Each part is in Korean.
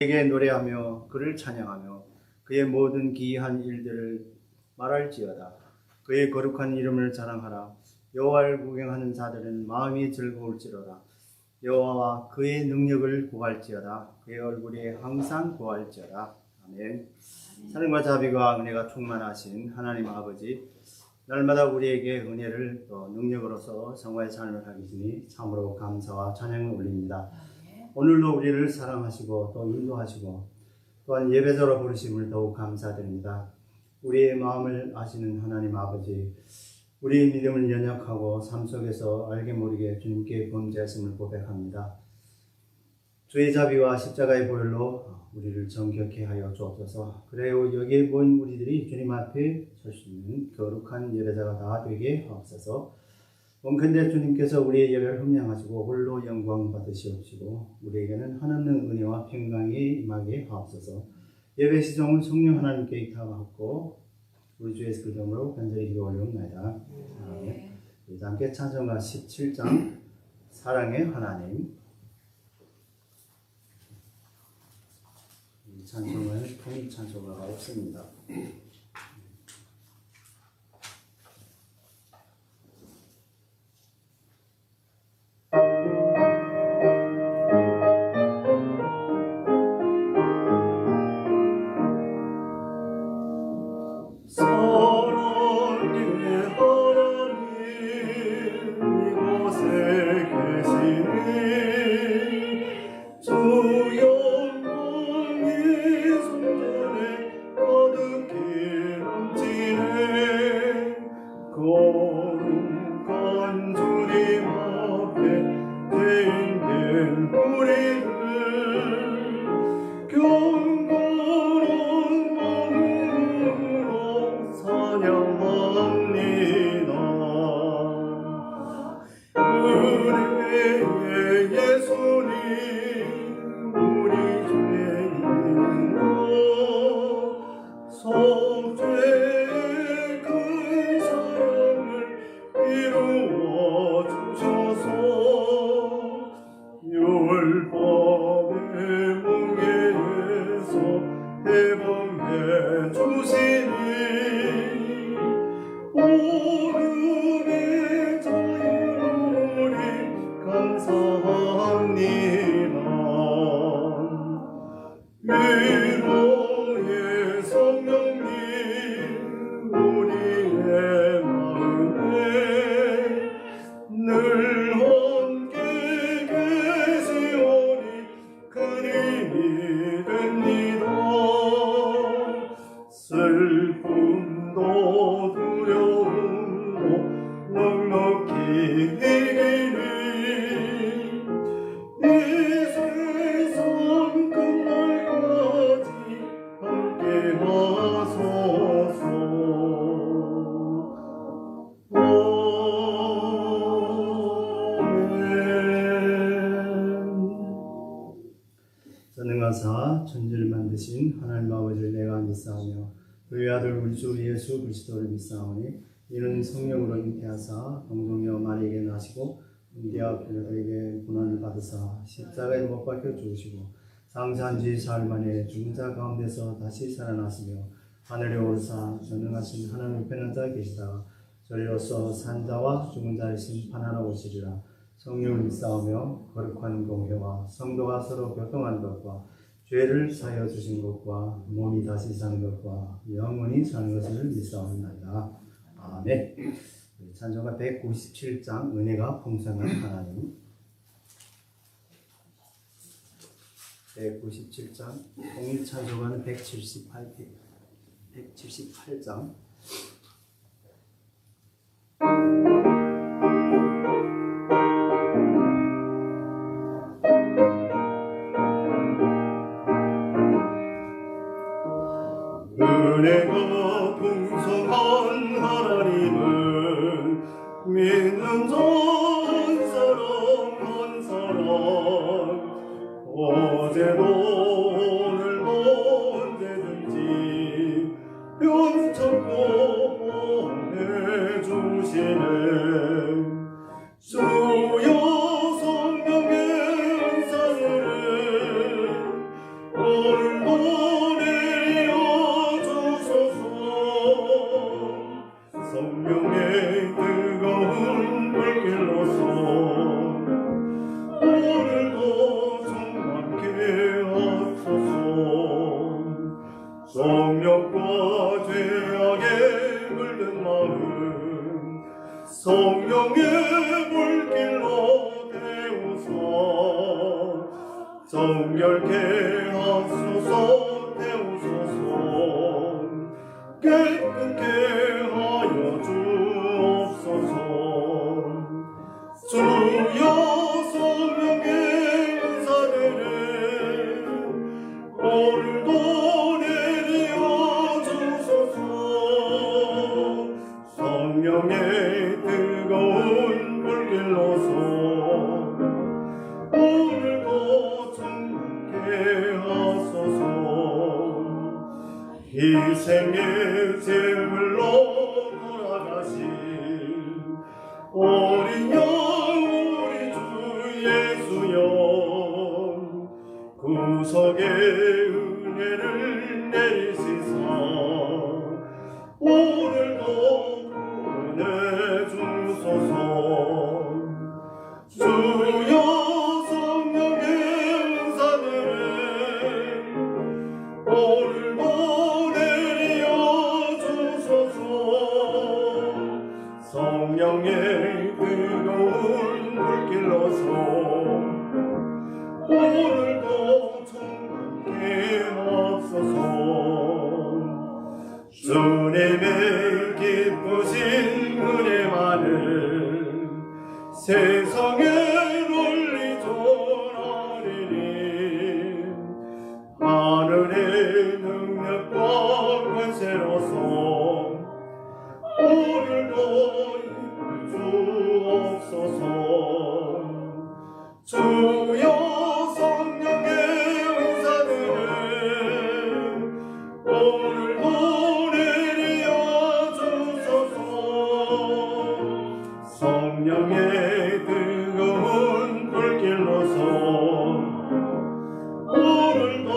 그에게 노래하며 그를 찬양하며 그의 모든 기이한 일들을 말할지어다. 그의 거룩한 이름을 자랑하라. 여호와를 구경하는 자들은 마음이 즐거울지로다. 여호와와 그의 능력을 구할지어다. 그의 얼굴에 항상 구할지어다. 아멘. 사랑과 자비가 은혜가 충만하신 하나님 아버지, 날마다 우리에게 은혜를 또 능력으로서 성화의 삶을 하기 주니 참으로 감사와 찬양을 올립니다. 오늘도 우리를 사랑하시고 또 인도하시고 또한 예배자로 부르심을 더욱 감사드립니다. 우리의 마음을 아시는 하나님 아버지, 우리의 믿음을 연약하고 삶 속에서 알게 모르게 주님께 범죄했음을 고백합니다. 주의 자비와 십자가의 보혈로 우리를 정결케 하여 주옵소서. 그래요, 여기에 모인 우리들이 주님 앞에 설 수 있는 거룩한 예배자가 다 되게 하옵소서. 원컨대 주님께서 우리의 예배를 흠양하시고 홀로 영광 받으시옵시고 우리에게는 한없는 은혜와 평강이 임하게 하옵소서. 예배 시종은 성령 하나님께 의탁하고 우리 주 예수 그리스도 이름으로 간절히 기도 올려옵나이다. 아멘. 우리 함께 찬송가 17장 사랑의 하나님. 이 찬송은 통일 찬송가가 없습니다. 전능하사 천지를 만드신 하나님 아버지를 내가 믿사오며 그의 아들 우리 주 예수 그리스도를 믿사오니 이는 성령으로 잉태하사 동정녀 마리에게 나시고 은대와 필라도에게 고난을 받으사 십자가에 못 박혀 죽으시고 장사한 지 사흘 만에 죽은 자 가운데서 다시 살아나시며 하늘에 오르사 전능하신 하나님 우편한 자 계시다가 저리로서 산 자와 죽은 자를 심판하러 오시리라. 성령을 믿사오며 거룩한 공회와 성도가 서로 교통하는 것과 죄를 사하여 주신 것과 몸이 다시 사는 것과 영원히 사는 것을 믿사옵나이다. 아멘. 찬송가 197장 은혜가 풍성한 하나님. 197장 통일 찬송가는 178장. 은혜가 풍성한 하나님은 믿는 자 한 사람 어제도 오늘도 언제든지 변찮고 보내주시네. 주여 성령의 은사를 오늘도 내려 주소서. 성령의 뜨거운 불길로서 오늘도 충만케 하소서. 성령과 죄악에 물든 마음 성령의 불길로 태우사 정결케 하소서. 태우소서. 깨끗게 하여 주옵소서. 주여 성령의 은사들을 오늘도 내려 주소서. 성령의 뜨거운 불길로서 오늘도 충만케 하소서. 희생의 제물로 돌아가신 어린 양 우리 주 예수여 구속의 은혜를 내리시사 오늘도 구원해 주소서. 주여 성령의 은사들을 오늘도 내려 주소서. 성령의 뜨거운 불길로서 오늘도 충만케 하소서. 주님의 기쁘신 은혜만을 세상에 널리 전하리니 하늘의 능력과 권세로서 오늘도 주옵소서. 주여 성령의 은사들을 오늘도 내려 주소서. 성령의 뜨거운 불길로서 오늘도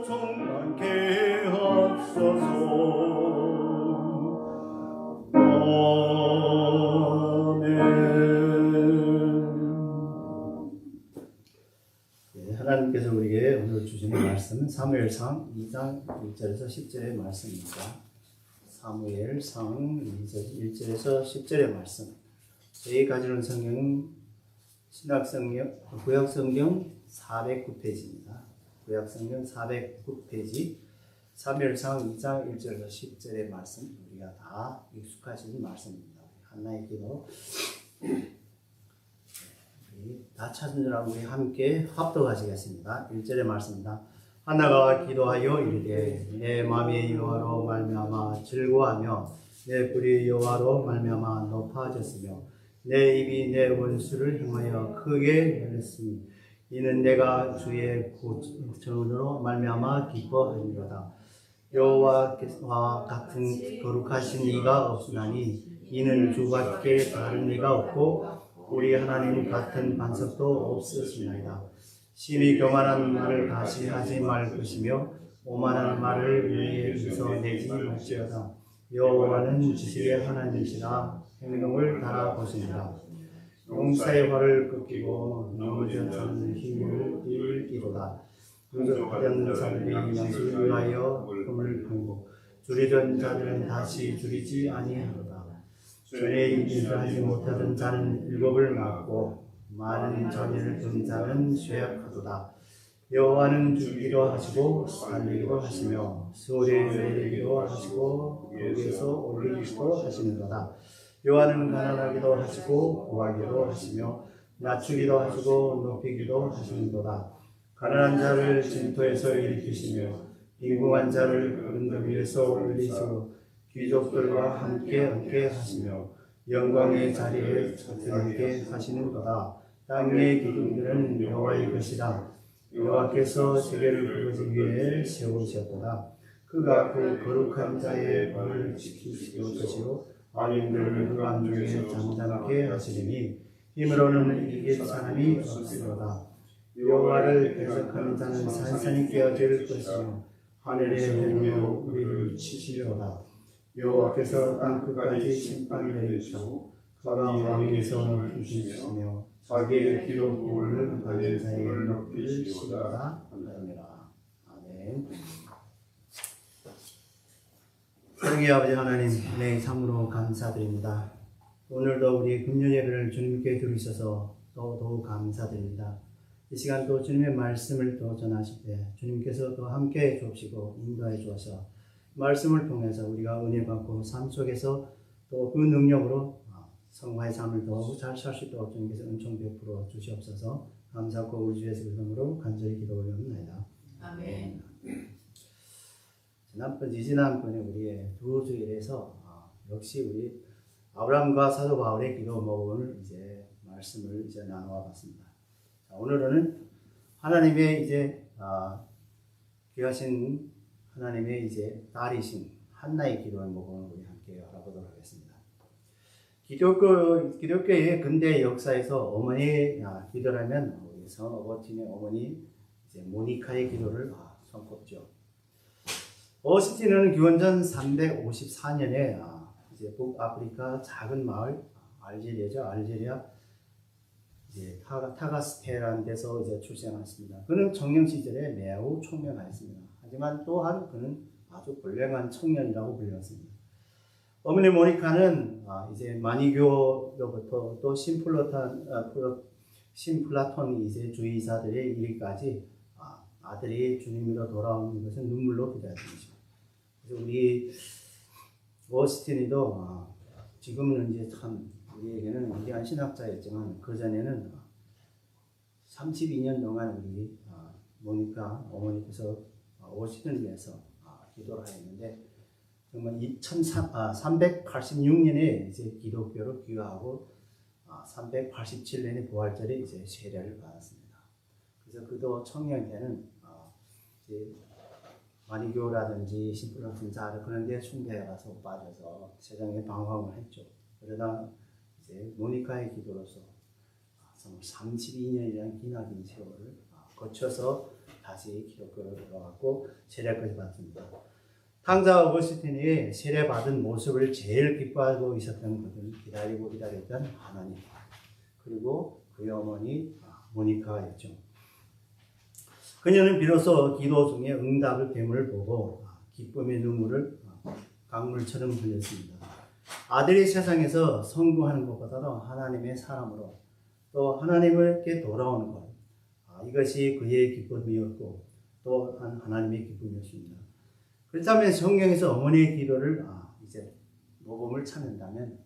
충만케 하소서. 하나님께서 우리에게 오늘 주시는 말씀은 사무엘상 2장 1절에서 10절의 말씀입니다. 사무엘상 1절에서 10절의 말씀. 저희 가지는 성경은 신약성경, 구약성경 409페이지입니다. 구약성경 409페이지 사무엘상 2장 1절에서 10절의 말씀, 우리가 다 익숙하신 말씀입니다. 한나의 기도 다 찾은 줄 알고 우리 함께 합독하시겠습니다. 1절의 말씀입니다. 한나가 기도하여 이르되 내 마음이 여호와로 말미암아 즐거워하며 내 뿔이 여호와로 말미암아 높아졌으며 내 입이 내 원수를 행하여 크게 열렸으니 이는 내가 주의 구원으로 말미암아 기뻐하니로다. 여호와와 같은 거룩하신 이가 없으나니 이는 주밖에 다른 이가 없고 우리 하나님 같은 반석도 없으시나이다. 심히 교만한 말을 다시 하지 말 것이며 오만한 말을 너희의 입에서 내지 말지어다. 여호와는 지식의 하나님이시라 행동을 달아보시니라. 용사의 활을 꺾이고 넘어진 자는 힘을 잃기로다. 누적하던 자들이 양식을 위하여 금을 팔고 줄이던 자들은 다시 줄이지 아니하로다. 전에 일을 하지 못하던 자는 율법을 막고 많은 전의를 든 자는 쇠약하도다. 여호와는 죽이기도 하시고 살리기도 하시며 소리를 내리기도 하시고 거기에서 올리기도 하시는도다. 여호와는 가난하기도 하시고 구하기도 하시며 낮추기도 하시고 높이기도 하시는도다. 가난한 자를 진토에서 일으키시며 빈궁한 자를 언덕 위에서 올리시고 귀족들과 함께 앉게 하시며 영광의 자리에 앉게 하시는도다. 땅의 기둥들은 여호와의 것이라. 여호와께서 세계를 부르기 위해 세우셨도다. 그가 그 거룩한 자의 발을 지키실 것이요 악인들을 그 안중에 잠잠케 하시리니 힘으로는 이길 사람이 없으리로다. 여호와를 대적하는 자는 산산이 깨어질 것이며 하늘의 행으로 우리를 치시려다. 여호와께서 땅 끝까지 심판을 내리시고 그가 왕에서 주시며 자기의 기록을 받은 자의 높이를 시리라 하느니라. 아멘. 사랑의 아버지 하나님, 네, 참으로 감사드립니다. 오늘도 우리 금요 예배를 주님께 드리셔서 더욱 감사드립니다. 이 시간 또 주님의 말씀을 또 전하실 때 주님께서 또 함께해 주시고 인도해 주셔서 말씀을 통해서 우리가 은혜 받고 삶 속에서 또 그 능력으로 성화의 삶을 더욱 잘 살 수 있도록 주님께서 은총 베풀어 주시옵소서. 감사하고 우리 주 예수 그리스도로 간절히 기도 올려옵나이다. 아멘. 지난번에 우리의 두 주일에서 역시 우리 아브라함과 사도 바울의 기도 모범을 이제 말씀을 이제 나누어 봤습니다. 자, 오늘은 하나님의 이제 귀하신 하나님의 이제 딸이신 한나의 기도의 모범을 우리 함께 알아보도록 하겠습니다. 기독교의 근대 역사에서 어머니의 기도라면 우리 성 어거틴의 어머니 이제 모니카의 기도를 손꼽죠. 어거스틴은 기원전 354년에 이제 북아프리카 작은 마을 알제리아 이제 타가스테라는 데서 이제 출생했습니다. 그는 청년 시절에 매우 총명하였습니다. 하지만 또한 그는 아주 불량한 청년이라고 불렸습니다. 어머니 모니카는 이제 마니교로부터 또 신플라톤 이제 주의자들의 일까지 아들이 주님으로 돌아오는 것은 눈물로 기다렸던 것입니다. 그래서 우리 어거스틴이도 지금은 이제 참 우리에게는 위대한 신학자였지만 그 전에는 32년 동안 우리 모니카 어머니께서 어거스틴을 위해서 기도를 하였는데 정말 386년에 이제 기독교로 귀화하고 387년에 부활절에 이제 세례를 받았습니다. 그래서 그도 청년 때는 이제 마니교라든지 신플라톤 자를 그런 데 숭배에 가서 빠져서 세상에 방황을 했죠. 그러다 이제 모니카의 기도로서 32년이라는 기나긴 세월을 거쳐서 다시 기독교로 돌아왔고 세례까지 받습니다. 탕자 어거스틴이 세례받은 모습을 제일 기뻐하고 있었던 것은 기다렸던 하나님 그리고 그의 어머니 모니카였죠. 그녀는 비로소 기도 중에 응답을 됨을 보고 기쁨의 눈물을 강물처럼 흘렸습니다. 아들이 세상에서 성공하는 것보다도 하나님의 사람으로 또 하나님께 돌아오는 것 이것이 그의 기쁨이었고 또한 하나님의 기쁨이었습니다. 그렇다면 성경에서 어머니의 기도를 이제 모범을 찾는다면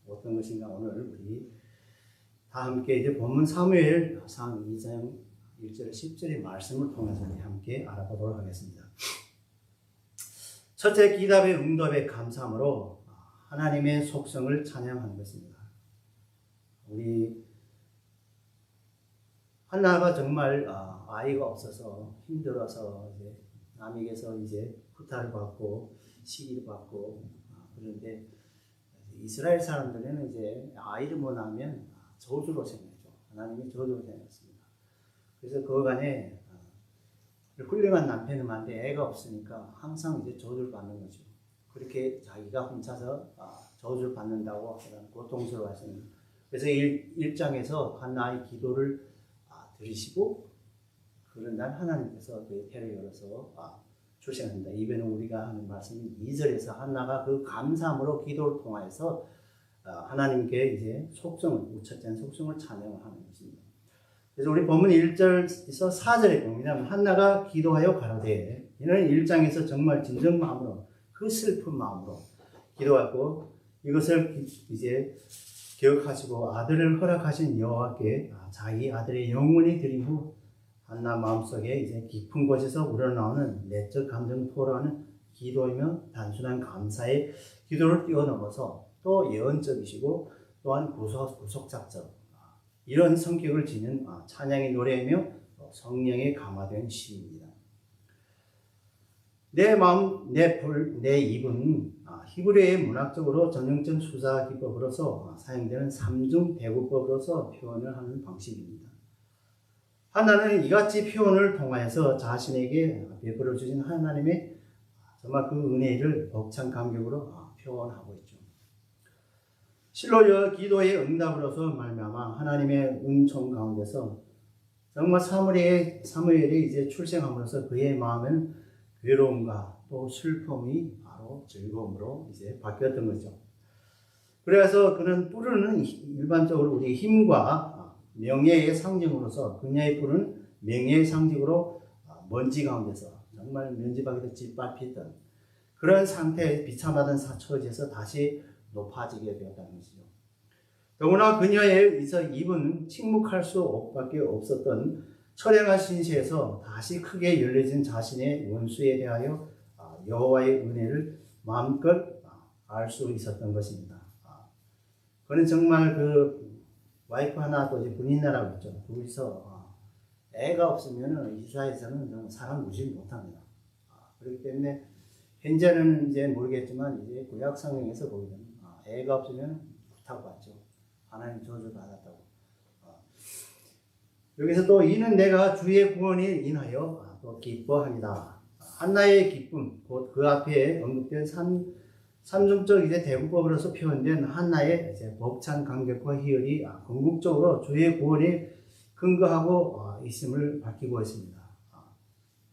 어떤 것인가 오늘 우리 다 함께 이제 본문 사무엘상 2장 1절 10절의 말씀을 통해서 우리 함께 알아보도록 하겠습니다. 첫째, 기답의 응답에 감사함으로 하나님의 속성을 찬양하는 것입니다. 우리 한나가 정말 아이가 없어서 힘들어서 이제 남에게서 이제 후타를 받고 시기를 받고 그런데 이스라엘 사람들은 이제 아이를 못 낳으면 저주로 생겼죠. 하나님이 저주로 생겼습니다. 그래서 그간에 훌륭한 남편을 만데 애가 없으니까 항상 이제 저주를 받는 거죠. 그렇게 자기가 혼자서 저주를 받는다고 고통스러워하시는. 그래서 1장에서 한나의 기도를 들으시고 그런 날 하나님께서 그의 태를 열어서 출생합니다. 이번에 우리가 하는 말씀은 2절에서 한나가 그 감사함으로 기도를 통하여서 하나님께 이제 우체된 속성을 찬양을 하는 것입니다. 그래서 우리 본문 1절에서 4절에 보면 한나가 기도하여 가로되 이는 1장에서 정말 진정 마음으로 그 슬픈 마음으로 기도하고 이것을 이제 기억하시고 아들을 허락하신 여호와께 자기 아들의 영혼이 드리고 한나 마음속에 이제 깊은 곳에서 우러나오는 내적 감정 토로하는 기도이며 단순한 감사의 기도를 뛰어넘어서 또 예언적이시고 또한 구속작적 이런 성격을 지닌 찬양의 노래이며 성령에 감화된 시입니다. 내 마음, 내 입은 히브리어의 문학적으로 전형적 수사 기법으로서 사용되는 삼중 대구법으로서 표현을 하는 방식입니다. 한나는 이같이 표현을 통하여서 자신에게 베풀어 주신 하나님의 정말 그 은혜를 벅찬 감격으로 표현하고 있죠. 실로 기도의 응답으로서 말미암아 하나님의 은총 가운데서 정말 사무엘이 이제 출생함으로써 그의 마음은 괴로움과 또 슬픔이 바로 즐거움으로 이제 바뀌었던 거죠. 그래서 그는 뿔은 일반적으로 우리 힘과 명예의 상징으로서 그녀의 뿔은 명예의 상징으로 먼지 가운데서 정말 면지박이도 짓밟혔던 그런 상태에 비참하던 처지에서 다시 높아지게 되었다는 것이죠. 더구나 그녀의 입은 침묵할 수밖에 없었던 처량한 신세에서 다시 크게 열려진 자신의 원수에 대하여 여호와의 은혜를 마음껏 알 수 있었던 것입니다. 그는 정말 그 와이프 하나 또 이제 군인나라고 있죠. 둘이서 애가 없으면 이스라엘에서는 사람 무시 못합니다. 그렇기 때문에 현재는 이제 모르겠지만 이제 구약 성경에서 보면 애가 없으면 구타받죠. 하나님 저주 받았다고. 여기서 또 이는 내가 주의 구원을 인하여 또 기뻐하리다. 한나의 기쁨, 곧 그 앞에 언급된 삼중적 이제 대구법으로서 표현된 한나의 이제 벅찬 감격과 희열이 궁극적으로 주의 구원에 근거하고 있음을 밝히고 있습니다.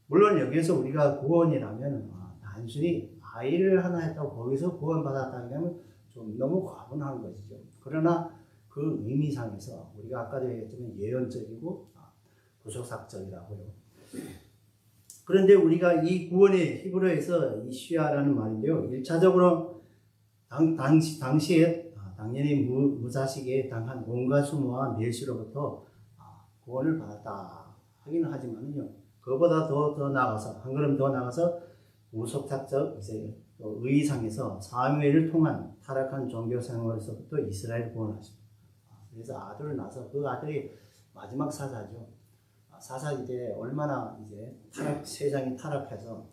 물론 여기에서 우리가 구원이라면 단순히 아이를 하나 했다고 거기서 구원받았다고 하면 좀 너무 과분한 것이죠. 그러나 그 의미상에서 우리가 아까도 얘기했지만 예언적이고 구속사적이라고요. 그런데 우리가 이 구원의 히브리어에서 이 시아라는 말인데요. 1차적으로 당시에 당연히 무자식에 당한 온갖 수모와 멸시로부터 구원을 받았다 하기는 하지만요. 그보다 더 나아가서 한 걸음 더 나아가서 구속사적 이제 의상에서 사무엘을 통한 타락한 종교 생활에서부터 이스라엘을 구원하십니다. 그래서 아들을 낳아서 그 아들이 마지막 사사죠. 사사기대에 얼마나 이제 세상이 타락해서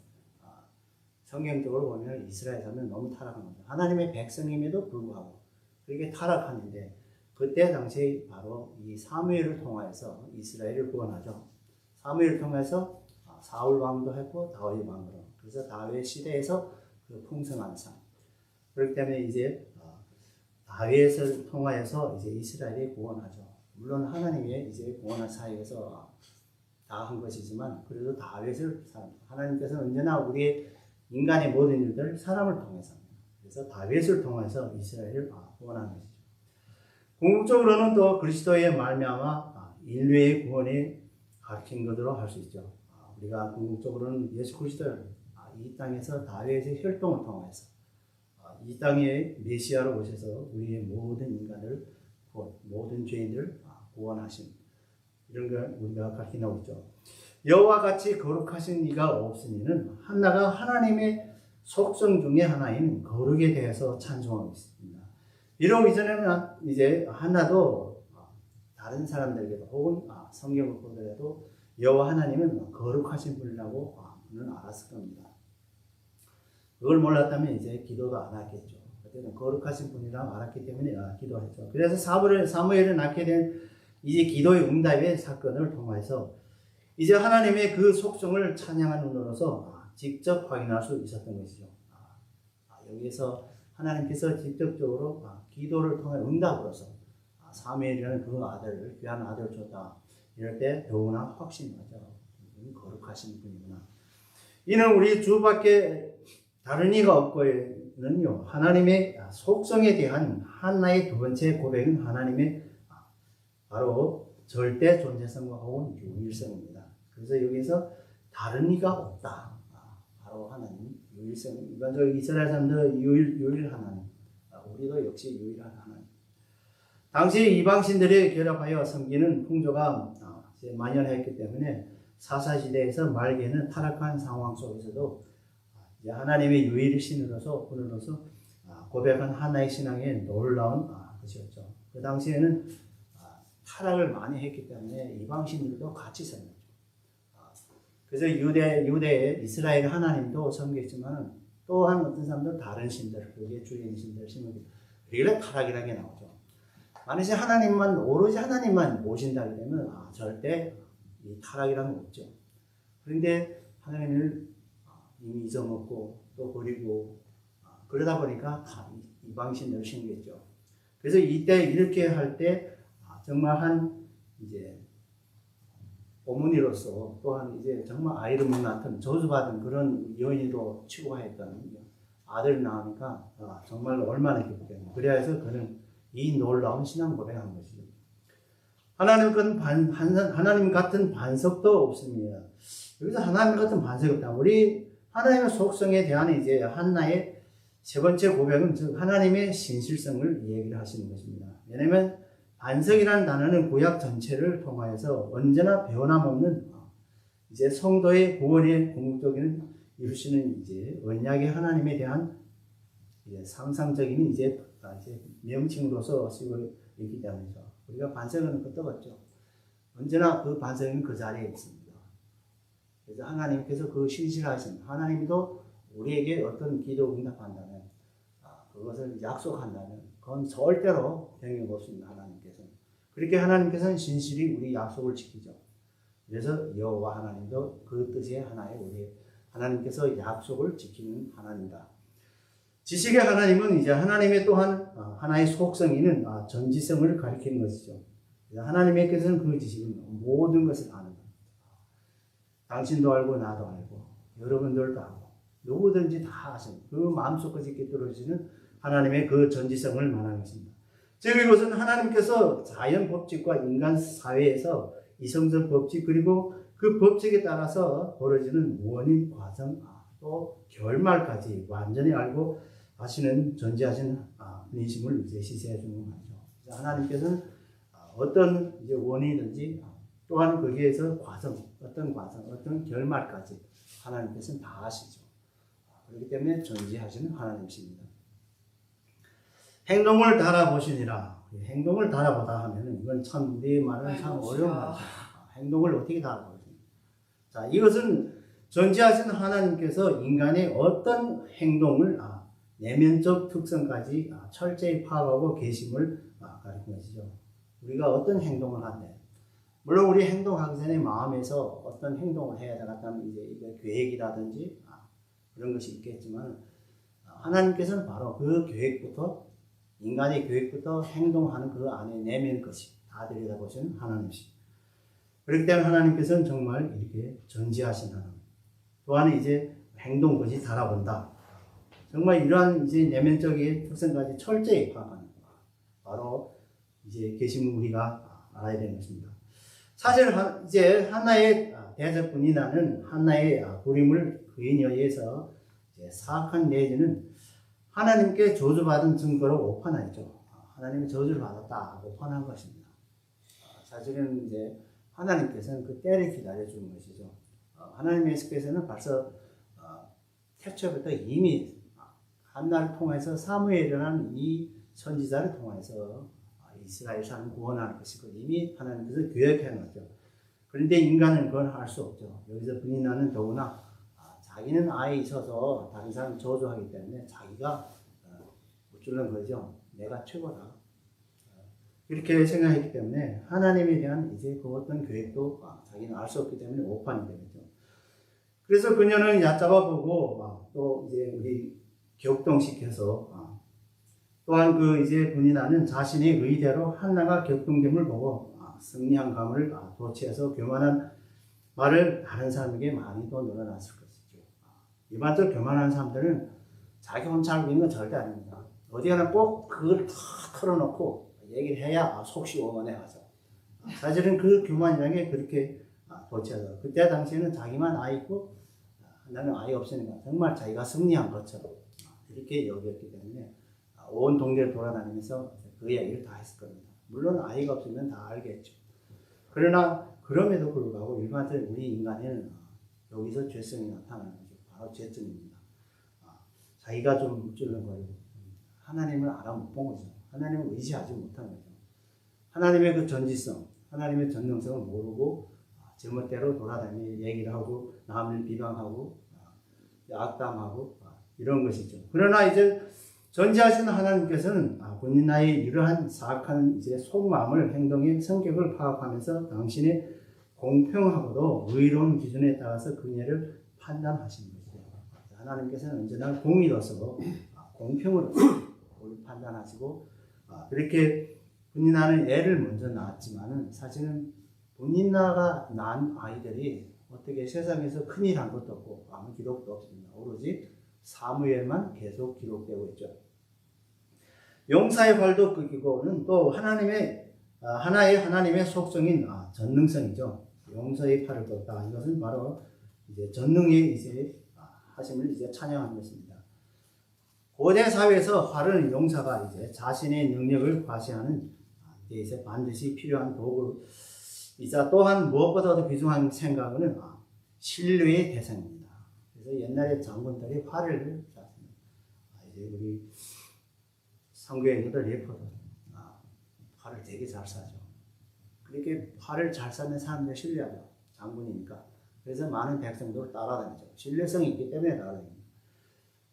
성경적으로 보면 이스라엘에서는 너무 타락한 겁니다. 하나님의 백성임에도 불구하고 그렇게 타락하는데 그때 당시에 바로 이 사무엘을 통하여서 이스라엘을 구원하죠. 사무엘을 통해서 사울 왕도 했고 다윗 왕으로. 그래서 다윗 시대에서 그 풍성한 삶. 그렇기 때문에 이제 다윗을 통하여서 이제 이스라엘이 구원하죠. 물론 하나님의 이제 구원한 사이에서 다 한 것이지만 그래도 다윗을 하나님께서는 언제나 우리 인간의 모든 일들 사람을 통해서 그래서 다윗을 통해서 이스라엘을 구원한 것이죠. 궁극적으로는 또 그리스도의 말미암아 인류의 구원에 가르친 것으로 할 수 있죠. 우리가 궁극적으로는 예수 그리스도를 이 땅에서 다윗의 혈통을 통해서 이 땅에 메시아로 오셔서 우리의 모든 인간을 모든 죄인들을 구원하신 이런 걸 우리가 가르치고 있죠. 여호와 같이 거룩하신 이가 없으니는 한나가 하나님의 속성 중에 하나인 거룩에 대해서 찬송하고 있습니다. 이러기 전에는 이제 한나도 다른 사람들에게도 혹은 성경을 보더라도 여호와 하나님은 거룩하신 분이라고 그는 알았을 겁니다. 그걸 몰랐다면 이제 기도도 안 했겠죠. 그때는 거룩하신 분이라고 알았기 때문에 기도했죠. 그래서 사무엘을 낳게 된 이제 기도의 응답의 사건을 통해서 이제 하나님의 그 속성을 찬양하는 눈으로서 직접 확인할 수 있었던 것이죠. 여기서 하나님께서 직접적으로 기도를 통해 응답으로서 사무엘이라는 그 아들을 귀한 아들을 줬다. 이럴 때 더구나 확신하죠. 거룩하신 분이구나. 이는 우리 주밖에 다른 이가 없고는요. 하나님의 속성에 대한 한나의 두 번째 고백은 하나님의 바로 절대 존재성과 혹은 유일성입니다. 그래서 여기서 다른 이가 없다. 바로 하나님 유일성. 일반적으로 이스라엘 사람들 유일 하나님. 우리도 역시 유일한 하나님. 당시 이방신들이 결합하여 섬기는 풍조가 만연했기 때문에 사사시대에서 말기에는 타락한 상황 속에서도 하나님의 유일신으로서 분으로서 고백한 하나의 신앙의 놀라운 것이었죠. 그 당시에는 타락을 많이 했기 때문에 이방신들도 같이 섬겼죠. 그래서 유대의 이스라엘 하나님도 섬겼지만 또한 어떤 사람들은 다른 신들, 그게 주인 신들 심으기 그게 타락이라는 게 나오죠. 만약에 오로지 하나님만 모신다게 되면 절대 이 타락이라는 게 없죠. 그런데 하나님을 이미 잊어먹고 또 버리고 그러다 보니까 다 이방신을 신겠죠. 그래서 이때 이렇게 할 때 정말 한 이제 어머니로서 또한 이제 정말 아이를 못 낳던 저주받은 그런 여인으로 치부하였던 아들 낳으니까 정말 얼마나 기쁘겠노. 그래서 그는 이 놀라운 신앙 고백한 것이죠. 하나님 같은 반석도 없습니다. 여기서 하나님 같은 반석이 없다. 우리 하나님의 속성에 대한 이제 한나의 세 번째 고백은 즉 하나님의 신실성을 얘기를 하시는 것입니다. 왜냐하면 반석이라는 단어는 구약 전체를 통하여서 언제나 변함없는 이제 성도의 구원의 궁극적인 이루시는 이제 언약의 하나님에 대한 이제 상상적인 이제 명칭으로서 쓰고 있기 때문이죠. 우리가 반석은 끄떡없죠. 언제나 그 반석은 그 자리에 있습니다. 그래서 하나님께서 그 신실하신 하나님도 우리에게 어떤 기도 응답한다면 그것을 약속한다면 그건 절대로 변함없습니다. 하나님께서는. 그렇게 하나님께서는 신실히 우리 약속을 지키죠. 그래서 여호와 하나님도 그 뜻의 하나의 우리 하나님께서 약속을 지키는 하나님이다. 지식의 하나님은 이제 하나님의 또한 하나의 속성이는 전지성을 가리키는 것이죠. 하나님께서는 그 지식은 모든 것을 아는 겁니다. 당신도 알고 나도 알고 여러분들도 알고 누구든지 다 아시는 그 마음속까지 있게 떨어지는 하나님의 그 전지성을 말하는 것입니다. 즉 이것은 하나님께서 자연 법칙과 인간 사회에서 이성적 법칙 그리고 그 법칙에 따라서 벌어지는 원인 과정 또 결말까지 완전히 알고 하시는 전지하신 분이심을 이제 시사해 주는 거죠. 하나님께서는 어떤 이제 원인이든지 또한 거기에서 어떤 결말까지 하나님께서는 다 아시죠. 그렇기 때문에 전지하시는 하나님이십니다. 행동을 달아보시니라. 행동을 달아보다 하면은 이건 참 우리의 말은 참 어려운 말이죠. 행동을 어떻게 달아보십니까? 자, 이것은 전지하신 하나님께서 인간의 어떤 행동을 내면적 특성까지 철저히 파악하고 계심을 가리키는 것이죠. 우리가 어떤 행동을 한대. 물론 우리 행동하기 전에 마음에서 어떤 행동을 해야 되겠다는 이제 계획이라든지 그런 것이 있겠지만 하나님께서는 바로 그 계획부터 인간의 계획부터 행동하는 그 안에 내면 것이 다 들여다보시는 하나님이십니다. 그렇기 때문에 하나님께서는 정말 이렇게 전지하신 하나님. 또한 이제 행동 것이 달아본다. 정말 이러한 이제 내면적인 특성까지 철저히 파악하는 바로 이제 계심을 우리가 알아야 되는 것입니다. 사실 이제 한나의 대적분이 나는 한나의 부림을 그인에 의해서 사악한 내지는 하나님께 저주받은 증거로 오판하죠. 하나님이 저주를 받았다 오판한 것입니다. 사실은 이제 하나님께서는 그 때를 기다려주는 것이죠. 하나님께서는 벌써 태초부터 이미 한나를 통해서 사무엘이라는 이 선지자를 통해서 이스라엘 사람 구원하는 것이고 이미 하나님께서 계획해 놓았죠. 그런데 인간은 그걸 할 수 없죠. 여기서 분인하는 더구나 자기는 아이 있어서 다른 사람 저주하기 때문에 자기가 우쭐는 거죠. 내가 최고다. 이렇게 생각했기 때문에 하나님에 대한 이제 그 어떤 계획도 자기는 알 수 없기 때문에 오판이 되겠죠. 그래서 그녀는 얕잡아보고 또 이제 우리 격동시켜서 또한 그 이제 분인하는 자신의 의대로 한나가 격동됨을 보고 승리한 감을 도취해서 교만한 말을 다른 사람에게 많이 또 늘어났을 것이죠. 일반적으로 교만한 사람들은 자기 혼자 알고 있는 건 절대 아닙니다. 어디 가나 꼭 그걸 다 털어놓고 얘기를 해야 속 시원해 가서 사실은 그 교만이라는 게 그렇게 도취하죠. 그때 당시에는 자기만 아이 있고 나는 아이 없으니까 정말 자기가 승리한 것처럼 이렇게 여겼기 때문에 온 동네를 돌아다니면서 그 이야기를 다 했을 겁니다. 물론 아이가 없으면 다 알겠죠. 그러나 그럼에도 불구하고 일반적으로 우리 인간에는 여기서 죄성이 나타나는 거죠. 바로 죄점입니다. 자기가 좀 찔른거리고 하나님을 알아 못 본 거죠. 하나님을 의지하지 못한 거죠. 하나님의 그 전지성, 하나님의 전능성을 모르고 제멋대로 돌아다니며 얘기를 하고 남을 비방하고 악담하고 이런 것이죠. 그러나 이제 전지하시는 하나님께서는 본인 나의 이러한 사악한 이제 속마음을 행동의 성격을 파악하면서 당신의 공평하고도 의로운 기준에 따라서 그녀를 판단하신 것이죠. 하나님께서는 언제나 공의로서 공평으로 판단하시고 그렇게 본인나는 애를 먼저 낳았지만은 사실은 본인나가 낳은 아이들이 어떻게 세상에서 큰일 한 것도 없고 아무 기록도 없습니다. 오로지 사무엘만 계속 기록되고 있죠. 용사의 활도 끊기고는 또 하나님의 속성인 전능성이죠. 용서의 팔을 뒀다. 이것은 바로 이제 전능의 이제 하심을 이제 찬양한 것입니다. 고대 사회에서 활은 용사가 이제 자신의 능력을 과시하는 이제 반드시 필요한 도구이자 또한 무엇보다도 귀중한 생각은 신뢰의 대상입니다. 그래서 옛날에 장군들이 활을 쐈습니다. 이제 우리 상교에 있는 래퍼도 활을 되게 잘 쏴죠. 그렇게 활을 잘 쐈는 사람들 신뢰하죠. 장군이니까. 그래서 많은 백성들을 따라다니죠. 신뢰성이 있기 때문에 따라다닙니다.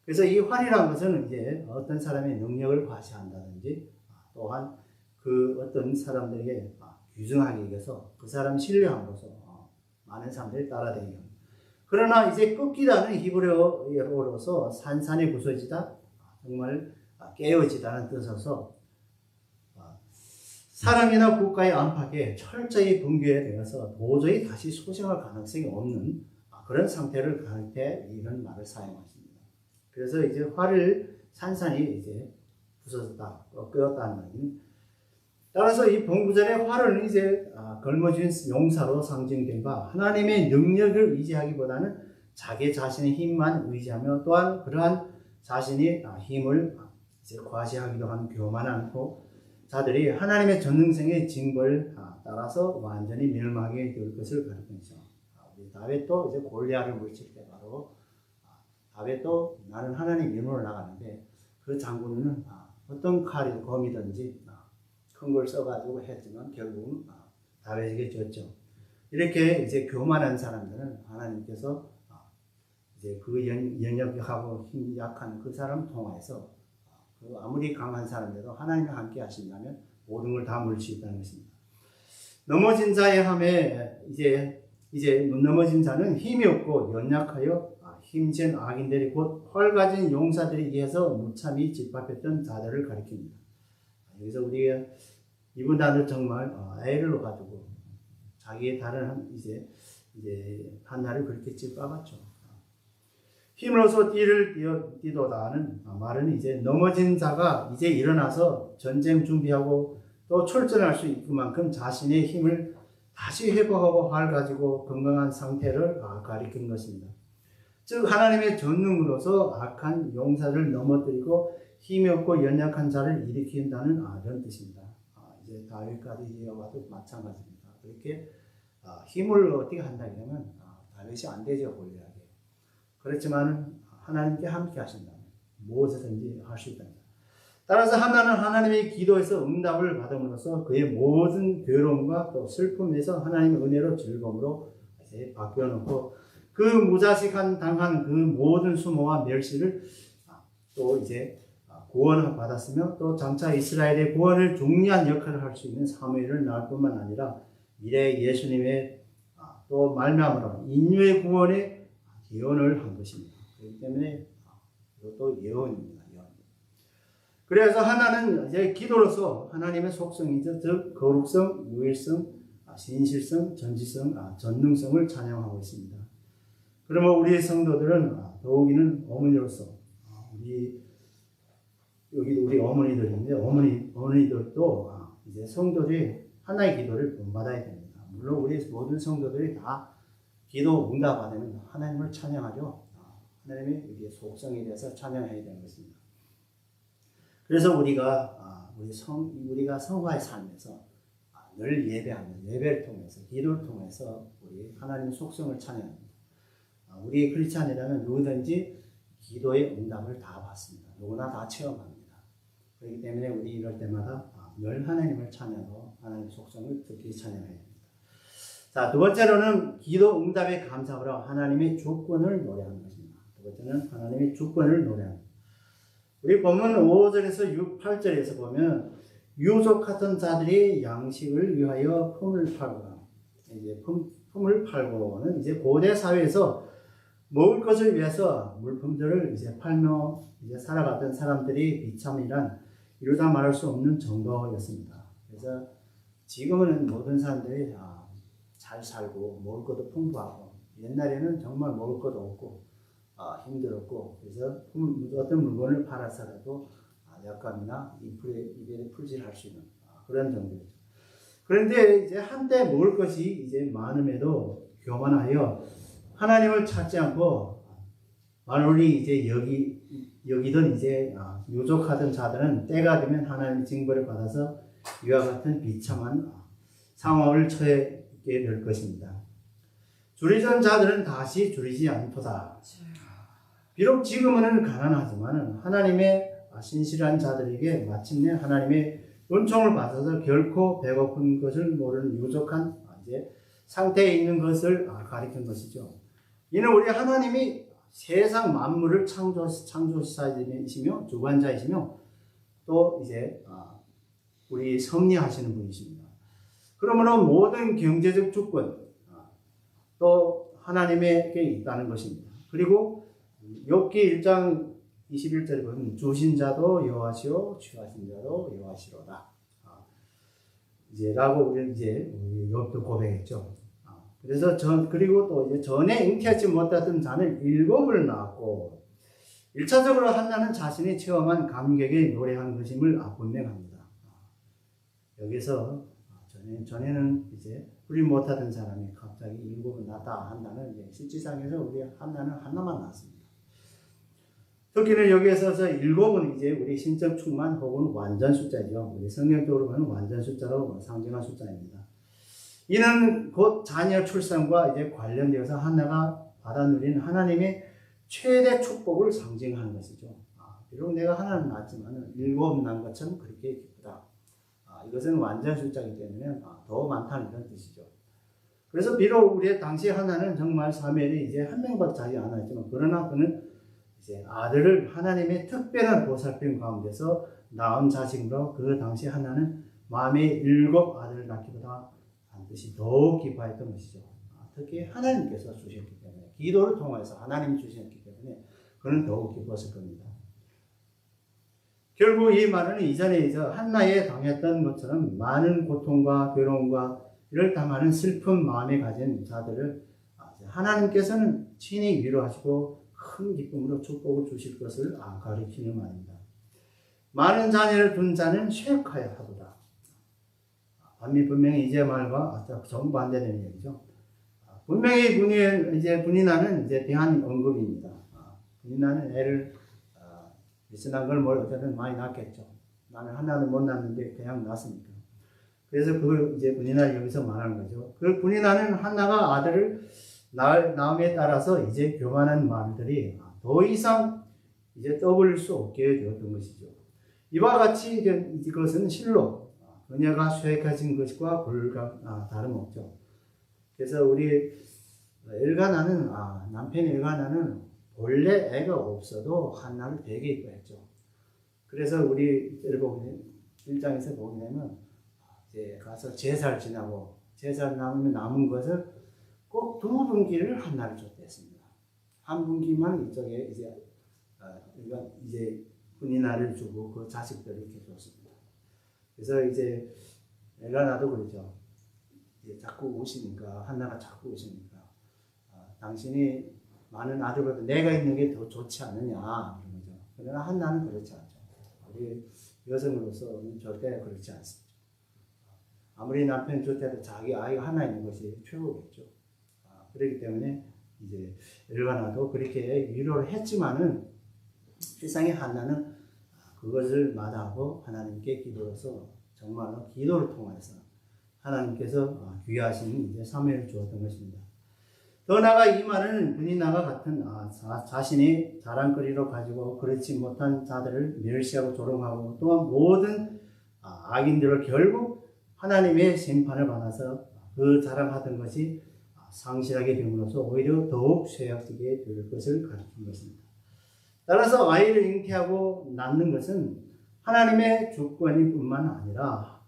그래서 이 활이라는 것은 이제 어떤 사람의 능력을 과시한다든지 또한 그 어떤 사람들에게 유증하기 위해서 그 사람 신뢰함으로써 많은 사람들이 따라다니게 합니다. 그러나 이제 꺾이다는 히브리어로서 산산이 부서지다, 정말 깨어지다는 뜻에서 사람이나 국가의 안팎에 철저히 붕괴되어서 도저히 다시 소생할 가능성이 없는 그런 상태를 가릴 때 이런 말을 사용하십니다. 그래서 이제 활을 산산이 이제 부서졌다, 꺾였다는 말입니다. 따라서 이 본구절의 활은 이제 걸머진 용사로 상징된 바 하나님의 능력을 의지하기보다는 자기 자신의 힘만 의지하며 또한 그러한 자신이 힘을 이제 과시하기도 하는 교만한 자들이 하나님의 전능성의 징벌 따라서 완전히 멸망하게 될 것을 가리키죠. 우리 다윗도 이제 골리앗을 물칠 때 바로 다윗도 나는 하나님 이름으로 나가는데 그 장군은 어떤 칼이 검이든지 큰 걸 써가지고 했지만 결국은 다윗에게 졌죠. 이렇게 이제 교만한 사람들은 하나님께서 이제 그 연약하고 힘 약한 그 사람 통해서 아무리 강한 사람들도 하나님이 함께 하신다면 모든 걸 다 물릴 수 있다는 것입니다. 넘어진 자의 함에 이제 넘어진 자는 힘이 없고 연약하여 힘센 악인들이 곧 활 가진 용사들에 의해서 무참히 짓밟혔던 자들을 가리킵니다. 여기서 우리가 이분 다들 정말 애를 가지고 자기의 다른 이제 한 날을 그렇게 짓밟았죠. 힘으로서 뛰도다는 말은 이제 넘어진 자가 이제 일어나서 전쟁 준비하고 또 출전할 수 있을 만큼 자신의 힘을 다시 회복하고 활 가지고 건강한 상태를 가리킨 것입니다. 즉 하나님의 전능으로서 악한 용사를 넘어뜨리고 힘이 없고 연약한 자를 일으킨다는 이런 뜻입니다. 이제 다윗까지 이어가도 마찬가지입니다. 그렇게 힘을 어떻게 한다 그러면 다윗이 안 되죠, 골리앗이. 그렇지만 하나님께 함께 하신다면 무엇이든지 할 수 있다. 따라서 하나는 하나님의 기도에서 응답을 받음으로써 그의 모든 괴로움과 또 슬픔에서 하나님의 은혜로 즐거움으로 이제 바뀌어놓고 그 무자식한 당한 그 모든 수모와 멸시를 또 이제 구원을 받았으며 또 장차 이스라엘의 구원을 중요한 역할을 할 수 있는 사무엘을 낳을 뿐만 아니라 미래 예수님의 또 말미암으로 인류의 구원에 예언을 한 것입니다. 그렇기 때문에 이것도 예언입니다. 예언. 그래서 하나는 이제 기도로서 하나님의 속성이죠. 즉 거룩성, 유일성, 신실성, 전지성, 전능성을 찬양하고 있습니다. 그러면 우리 성도들은 더욱이는 어머니로서 우리 어머니들인데 어머니들도 이제 성도들이 하나의 기도를 본받아야 됩니다. 물론 우리 모든 성도들이 다 기도 응답 받으면 하나님을 찬양하죠. 하나님의 우리의 속성에 대해서 찬양해야 되는 것입니다. 그래서 우리가 성화의 삶에서 늘 예배하는 예배를 통해서 기도를 통해서 우리 하나님의 속성을 찬양합니다. 우리 크리스찬이라면 누구든지 기도의 응답을 다 받습니다. 누구나 다 체험합니다. 그렇기 때문에 우리 이럴 때마다 늘 하나님을 찬양하고 하나님의 속성을 특히 찬양해야 합니다. 자, 두 번째로는 기도 응답에 감사하라 하나님의 주권을 노래하는 것입니다. 두 번째는 하나님의 주권을 노래합니다. 우리 본문 5절에서 8절에서 보면 유족 같은 자들이 양식을 위하여 품을 팔거나 이제 품을 팔고는 이제 고대 사회에서 먹을 것을 위해서 물품들을 이제 팔며 이제 살아가던 사람들이 비참이란 이루다 말할 수 없는 정도였습니다. 그래서 지금은 모든 사람들이 잘 살고 먹을 것도 풍부하고, 옛날에는 정말 먹을 것도 없고 힘들었고, 그래서 어떤 물건을 팔아서라도 약간이나 입에 풀칠할 수 있는 그런 정도였죠. 그런데 이제 한때 먹을 것이 이제 많음에도 교만하여 하나님을 찾지 않고 만원이 이제 여기던 이제 유족하던 자들은 때가 되면 하나님의 징벌을 받아서 이와 같은 비참한 상황을 처하게 될 것입니다. 줄이던 자들은 다시 줄이지 않도다. 비록 지금은 가난하지만 하나님의 신실한 자들에게 마침내 하나님의 은총을 받아서 결코 배고픈 것을 모르는 유족한 이제 상태에 있는 것을 가리킨 것이죠. 이는 우리 하나님이 세상 만물을 창조자이시며 주관자이시며 또 이제 우리 섭리하시는 분이십니다. 그러므로 모든 경제적 주권 또 하나님에게 있다는 것입니다. 그리고 욥기 1장 21절에 보면 주신 자도 여호와시요 취하신 자도 여호와시로다. 이제 라고 우리 이제 욥도 고백했죠. 그래서 그리고 또 이제 전에 잉태하지 못했던 자는 7을 낳았고 1차적으로 한나는 자신이 체험한 감격에 노래한 것임을 분명합니다. 여기서 전에는 이제 우리 못하던 사람이 갑자기 7을 낳았다 한다는 이제 실질상에서 우리 한나는 하나만 낳았습니다. 특히는 여기에서 7은 이제 우리 신적 충만 혹은 완전 숫자죠. 우리 성경적으로 보면 완전 숫자로 상징한 숫자입니다. 이는 곧 자녀 출산과 이제 관련되어서 한나가 받아 누린 하나님의 최대 축복을 상징하는 것이죠. 비록 내가 하나는 낳았지만 7 낳은 것처럼 그렇게 기쁘다. 이것은 완전 숫자이기 때문에 더 많다는 그런 뜻이죠. 그래서 비록 우리의 당시 하나는 정말 사무엘이 이제 한 명밖에 자기 안 했지만, 그러나 그는 이제 아들을 하나님의 특별한 보살핌 가운데서 낳은 자식으로 그 당시 하나는 마음에 7 아들을 낳기보다 반드시 더욱 기뻐했던 것이죠. 특히 하나님께서 주셨기 때문에, 기도를 통해서 하나님이 주셨기 때문에 그는 더욱 기뻤을 겁니다. 결국 이 말은 이전에 한나에 당했던 것처럼 많은 고통과 괴로움과 이를 당하는 슬픈 마음에 가진 자들을 하나님께서는 친히 위로하시고 큰 기쁨으로 축복을 주실 것을 가리키는 말입니다. 많은 자녀를 둔 자는 쇠약하여 하도다. 반면 분명히 이제 말과 정반대되는 얘기죠. 분명히 분이나는 이제 대한 언급입니다. 분이나는 애를 미선한 걸 어쨌든 많이 낳겠죠. 나는 하나도 못 낳는데 그냥 낳습니까? 그래서 그걸 이제 분이나 여기서 말하는 거죠. 그 분이나는 한나가 아들을 낳음에 따라서 이제 교만한 말들이 더 이상 이제 떠올릴 수 없게 되었던 것이죠. 이와 같이 이것은 실로 그녀가 쇠약해진 것과 다름없죠. 그래서 우리 엘가나는 남편 엘가나는 원래 애가 없어도 한나를 되게 이뻐했죠. 그래서 우리 1장에서 보게 되면 이제 가서 제사를 지나고 제사를 남은 것을 꼭 2분기를 한나를 줬댔습니다. 한 분기만 이쪽에 이제 분이나를 주고 그 자식들을 이렇게 줬습니다. 그래서 이제 엘가나도 그러죠. 이제 자꾸 우시니까, 한나가 자꾸 우시니까 당신이 많은 아들보다 내가 있는 게 더 좋지 않느냐 그런 거죠. 그러나 한나는 그렇지 않죠. 우리 여성으로서는 절대 그렇지 않습니다. 아무리 남편이 좋다도 자기 아이가 하나 있는 것이 최고겠죠. 그렇기 때문에 이제 엘가나도 그렇게 위로를 했지만은 세상의 한나는 그것을 마다하고 하나님께 기도해서 정말로 기도를 통해서 하나님께서 귀하신 이제 사명을 주었던 것입니다. 더 나아가 이 말은 분이나가 같은 자신이 자랑거리로 가지고 그렇지 못한 자들을 멸시하고 조롱하고 또한 모든 악인들을 결국 하나님의 심판을 받아서 그 자랑하던 것이 상실하게 됨으로써 오히려 더욱 쇠약되게 될 것을 가리킨 것입니다. 따라서 아이를 잉태하고 낳는 것은 하나님의 주권일 뿐만 아니라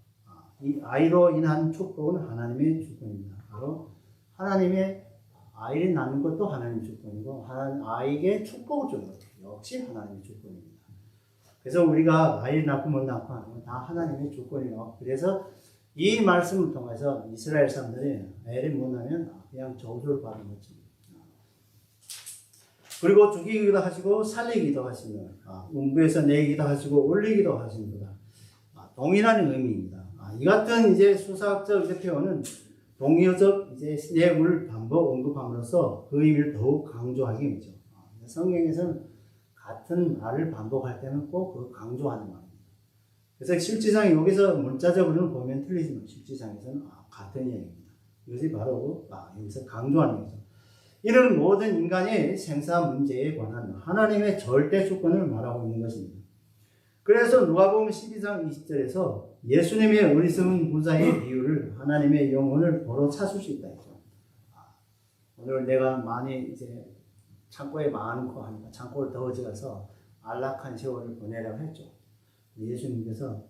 이 아이로 인한 축복은 하나님의 주권입니다. 바로 하나님의 아이를 낳는 것도 하나님 주권이고 하나님 아이에게 축복을 주는 것도 역시 하나님의 주권입니다. 그래서 우리가 아이를 낳고 못 낳고 하는 건 다 하나님의 주권이에요. 그래서 이 말씀을 통해서 이스라엘 사람들이 애를 못 낳으면 그냥 저주를 받는 거지. 그리고 죽이기도 하시고 살리기도 하시는 음부에서 내기도 하시고 올리기도 하시는 거다. 동일한 의미입니다. 이 같은 이제 수사학적 이제 표현은 동의어적 이제 내용을 반복 언급함으로써 그 의미를 더욱 강조하기 위해서 성경에서는 같은 말을 반복할 때는 꼭 그 강조하는 말입니다. 그래서 실제상 여기서 문자적으로는 보면 틀리지만 실제상에서는 같은 얘기입니다. 이것이 바로 여기서 강조하는 거죠. 이는 모든 인간의 생사 문제에 관한 하나님의 절대 주권을 말하고 있는 것입니다. 그래서 누가복음 12장 20절에서 예수님의 어리석은 부자의 비유를 하나님의 영혼을 도로 찾을 수 있다 했죠. 오늘 내가 많이 이제 창고에 많고 하니까 창고를 더 지어서 안락한 세월을 보내라고 했죠. 예수님께서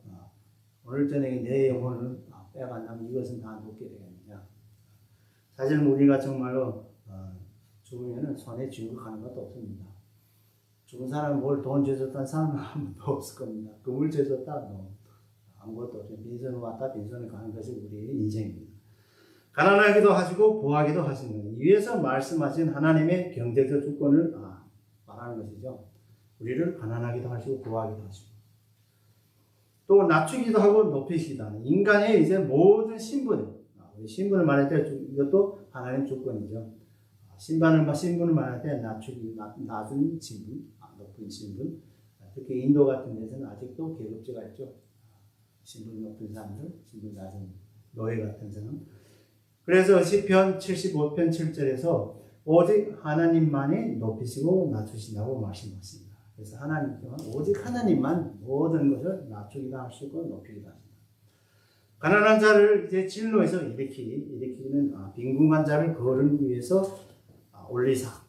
오늘 저녁에 내 영혼을 빼간다면 이것은 다 놓게 되겠느냐. 사실 우리가 정말로 죽으면 손에 쥐고 가는 것도 없습니다. 죽은 사람은 뭘 돈 죄졌다는 사람은 아무도 없을 겁니다. 금을 죄졌다 아무것도 없죠. 빈손을 왔다 빈손을 가는 것이 우리의 인생입니다. 가난하기도 하시고 부하기도 하시는 거예요. 위에서 말씀하신 하나님의 경제적 주권을 말하는 것이죠. 우리를 가난하기도 하시고 부하기도 하시고 또 낮추기도 하고 높이시기도 하는 인간의 이제 모든 신분, 우리 신분을 말할 때 이것도 하나님 주권이죠. 신분을 말할 때 낮은 신분, 높은 신분, 특히 인도 같은 데서는 아직도 계급제가 있죠. 신분 높은 사람들, 신분 낮은 노예 같은 사람. 그래서 시편 75편 7절에서 오직 하나님만이 높이시고 낮추신다고 말씀하십니다. 그래서 하나님께만 오직 하나님만 모든 것을 낮추기도 하시고 높이기도 하십니다. 가난한 자를 이제 진로에서 일으키는 빈궁한 자를 거르기 위해서 올리사.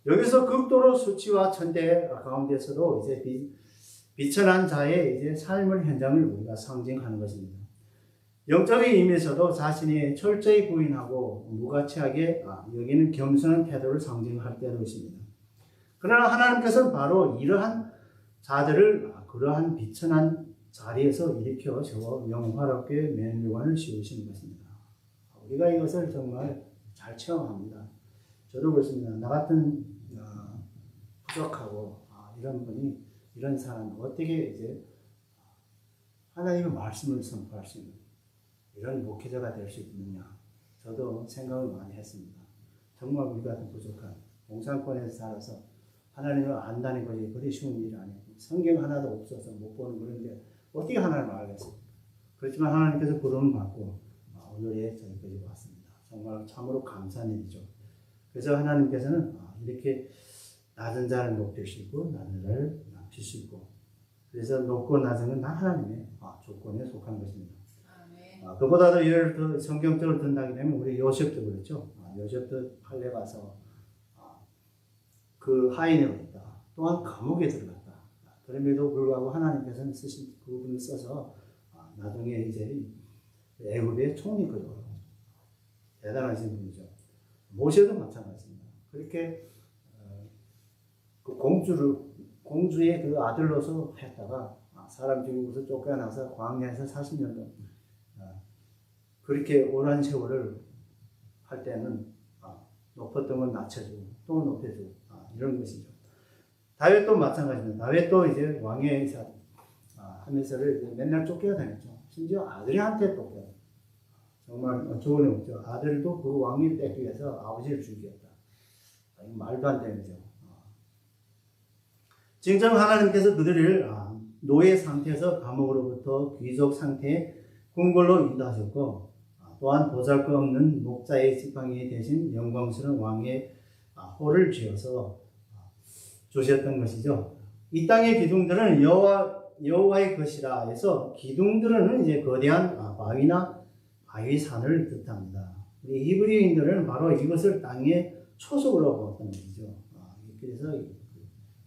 여기서 극도로 수치와 천대 가운데서도 이제 비천한 자의 이제 삶의 현장을 우리가 상징하는 것입니다. 영적인 의미에서도 자신이 철저히 부인하고 무가치하게 여기는 겸손한 태도를 상징할 때도 있습니다. 그러나 하나님께서는 바로 이러한 자들을 그러한 비천한 자리에서 일으켜 세워 영화롭게 면류관을 씌우시는 것입니다. 우리가 이것을 정말 잘 체험합니다. 저도 그렇습니다. 나 같은 부족하고 이런 분이 이런 사람 어떻게 이제 하나님의 말씀을 선포할 수 있는 이런 목회자가 될 수 있느냐. 저도 생각을 많이 했습니다. 정말 우리 같은 부족한 공산권에서 살아서 하나님을 안다는 것이 그리 쉬운 일이 아니고 성경 하나도 없어서 못 보는 그런데 어떻게 하나님을 알겠습니까? 그렇지만 하나님께서 부름을 받고 오늘의 저희까지 왔습니다. 정말 참으로 감사한 일이죠. 그래서 하나님께서는 이렇게 낮은 자를 높이시고 낮은 자를 낮추시고 그래서 높고 낮은 건 다 하나님의 조건에 속한 것입니다. 그보다도 예를 들어 성경적으로 든다게 되면 우리 요셉도 그렇죠. 요셉도 판례 가서 그 하인으로 있다. 또한 감옥에 들어갔다. 그럼에도 불구하고 하나님께서는 쓰신 그분을 써서 나중에 이제 애굽의 총리급으로 대단하신 분이죠. 모세도 마찬가지입니다. 그렇게 그 공주의 그 아들로서 했다가 사람 죽이고서 쫓겨나서 광야에서 40년 동안 그렇게 오랜 세월을 할 때는 높았던 건 낮춰주고 또 높여주고 이런 것이죠. 다윗도 마찬가지입니다. 다윗도 이제 왕의 하면서를 맨날 쫓겨다녔죠. 심지어 아들한테 쫓겨. 정말 좋은 없죠. 아들도 그 왕위를 뺏기 위해서 아버지를 죽였다. 말도 안 되는 거죠. 진정 하나님께서 그들을 노예 상태에서 감옥으로부터 귀족 상태의 궁궐로 인도하셨고 또한 보잘것없는 목자의 지팡이 대신 영광스러운 왕의 호를 쥐어서 주셨던 것이죠. 이 땅의 기둥들은 여호와의 것이라 해서 기둥들은 이제 거대한 바위나 바위산을 뜻합니다. 우리 히브리인들은 바로 이것을 땅의 초석으로 보았던 것이죠. 그래서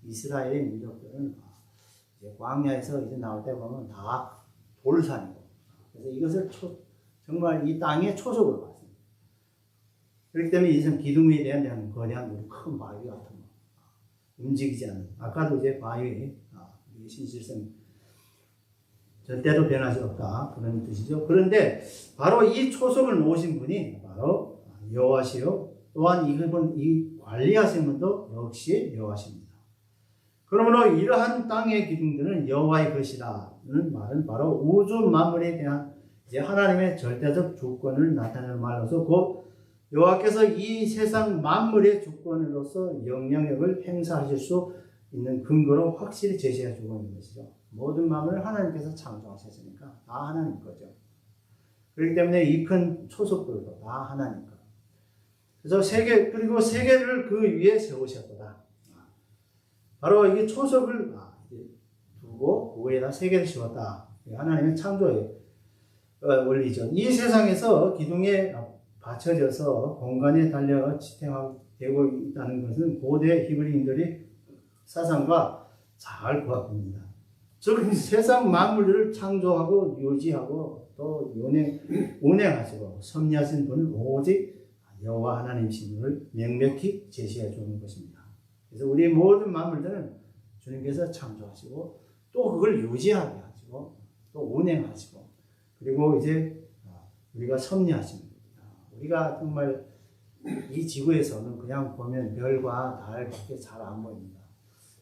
이스라엘의 민족들은 이제 광야에서 이제 나올 때 보면 다 돌산이고 그래서 이것을 정말 이 땅의 초석으로 봤습니다. 그렇기 때문에 이전 기둥에 대한 거대한 우리 큰 바위 같은 거, 움직이지 않는, 아까도 이제 바위의 신실성 절대로 변하지 없다 그런 뜻이죠. 그런데 바로 이 초석을 놓으신 분이 바로 여호와시요, 또한 이분 이 관리하시는 분도 역시 여호와십니다. 그러므로 이러한 땅의 기둥들은 여호와의 것이라는 말은 바로 우주 만물에 대한 이제 하나님의 절대적 주권을 나타내는 말로서 곧 여호와께서 이 세상 만물의 주권으로서 영향력을 행사하실 수 있는 근거로 확실히 제시해 주고 있는 것이죠. 모든 만물을 하나님께서 창조하셨으니까 다 하나님 거죠. 그렇기 때문에 이 큰 초석들도 다 하나님 거. 그래서 그리고 세계를 그 위에 세우셨도다. 바로 이게 초석을 두고 그 위에다 세계를 씌웠다. 하나님의 창조의 원리죠. 이 세상에서 기둥에 받쳐져서 공간에 달려 지탱되고 있다는 것은 고대 히브리인들의 사상과 잘 부합합니다. 즉 세상 만물들을 창조하고 유지하고 또 운행하시고 섭리하신 분은 오직 여호와 하나님이심을 명백히 제시해 주는 것입니다. 그래서 우리 모든 만물들은 주님께서 창조하시고 또 그걸 유지하게 하시고 또 운행하시고 그리고 이제 우리가 섭리하십니다. 우리가 정말 이 지구에서는 그냥 보면 별과 달밖에 잘 안 보입니다.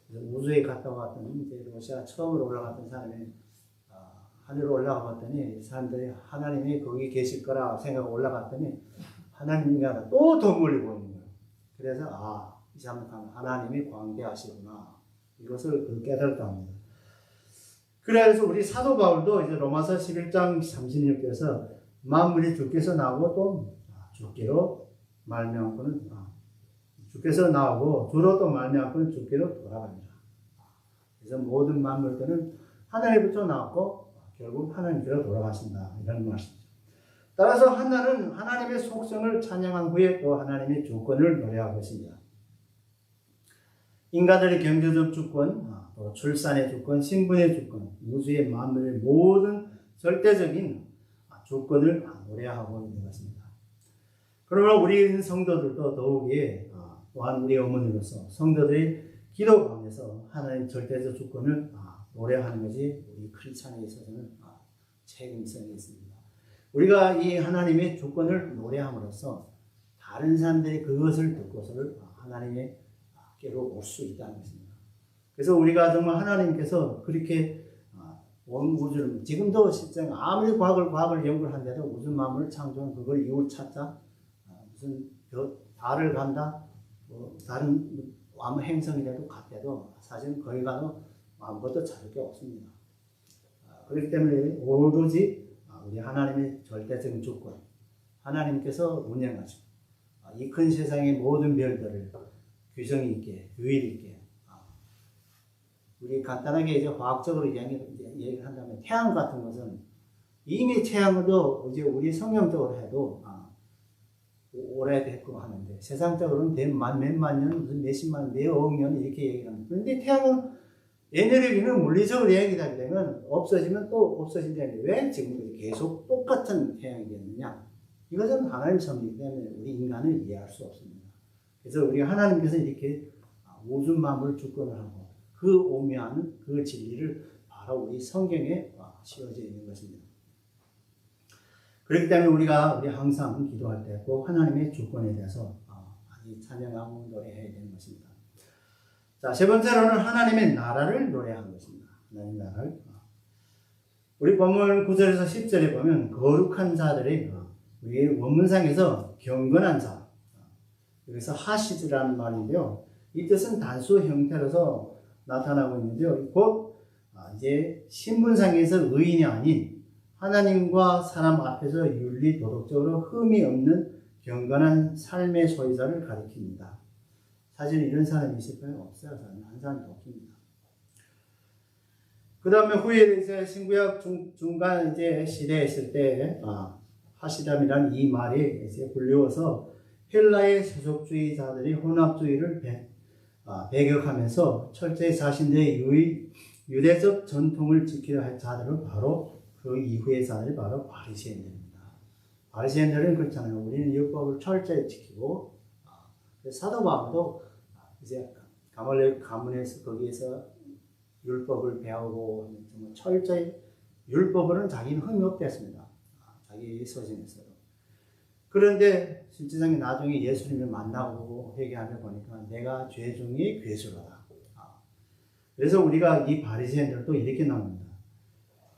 그래서 우주에 갔다 왔던 이제 러시아 처음으로 올라갔던 사람이 하늘로 올라가 봤더니 사람들이 하나님이 거기 계실 거라 생각하고 올라갔더니 하나님이 아니라 또 더 멀리 보이는 거예요. 그래서 이 사람은 하나님이 광대하시구나 이것을 깨달았다 합니다. 그래서 우리 사도 바울도 이제 로마서 11장 36절에서 만물이 주께서 나오고 또 주께로 말미암고는 주께서 나오고 주로 또 말미암고는 주께로 돌아갑니다. 그래서 모든 만물들은 하나님부터 나왔고 결국 하나님께로 돌아가신다 이런 말씀이죠. 따라서 하나는 하나님의 속성을 찬양한 후에 또 하나님의 주권을 노래하고 있습니다. 인간들의 경제적 주권, 또 출산의 주권, 신분의 주권, 우주의 만물의 모든 절대적인 주권을 노래하고 있는 것입니다. 그러므로 우리 성도들도 더욱이 또한 우리 어머니로서 성도들의 기도 가운데서 하나님 절대적 주권을 노래하는 것이 우리 크리스찬에 있어서는 책임성이 있습니다. 우리가 이 하나님의 주권을 노래함으로써 다른 사람들이 그것을 듣고서는 하나님께로 올 수 있다는 것입니다. 그래서 우리가 정말 하나님께서 그렇게 온 우주를 지금도 실제 아무리 과학을 연구를 한데도 우주 만물을 창조한 그걸 이유 찾자 무슨 달을 간다 다른 아무 행성이라도 갔대도 사실은 거기 가도 아무것도 찾을 게 없습니다. 그렇기 때문에 오로지 우리 하나님의 절대적인 주권 하나님께서 운영하시고 이 큰 세상의 모든 별들을 규정 있게 규율 있게 우리 간단하게 이제 과학적으로 얘기를 한다면 태양 같은 것은 이미 태양도 이제 우리 성경적으로 해도 오래됐고 하는데 세상적으로는 몇만 년, 무슨 몇십만, 몇억 년 이렇게 얘기를 합니다. 그런데 태양은 에너지는 물리적으로 얘기하게 되면 없어지면 또 없어진다는데 왜 지금까지 계속 똑같은 태양이 됐느냐? 이것은 하나님 섭리이기 때문에 우리 인간은 이해할 수 없습니다. 그래서 우리 하나님께서 이렇게 우주 만물을 주권을 하고 그 오묘한 그 진리를 바로 우리 성경에 씌워져 있는 것입니다. 그렇기 때문에 우리 항상 기도할 때 꼭 하나님의 주권에 대해서 많이 찬양하고 노래해야 되는 것입니다. 자, 세 번째로는 하나님의 나라를 노래하는 것입니다. 하나님의 나라를. 우리 본문 9절에서 10절에 보면 거룩한 자들이 우리 원문상에서 경건한 자, 여기서 하시드라는 말인데요. 이 뜻은 단수 형태로서 나타나고 있는데요. 곧 이제 신분상에서 의인이 아닌 하나님과 사람 앞에서 윤리 도덕적으로 흠이 없는 경건한 삶의 소유자를 가리킵니다. 사실 이런 사람이 있을까요? 없어요. 한 사람도 없습니다. 그 다음에 후에 이제 신구약 중간 이제 시대에 있을 때 하시담이라는 이 말이 이제 불리워서 헬라의 세속주의자들이 혼합주의를 배격하면서 철저히 자신들의 유대적 전통을 지키려 할 자들은 바로 그 이후의 자들이 바로 바리새인들입니다. 바리새인들은 그렇잖아요. 우리는 율법을 철저히 지키고, 그래서 사도 바울도 이제 가말리엘 가문에서 거기에서 율법을 배우고 정말 철저히 율법으로는 자기는 흠이 없댔습니다. 자기 서신에서도. 그런데 실제적인 나중에 예수님을 만나고 회개하며 보니까 내가 죄 중에 괴수로다. 그래서 우리가 이 바리새인들도 이렇게 나옵니다.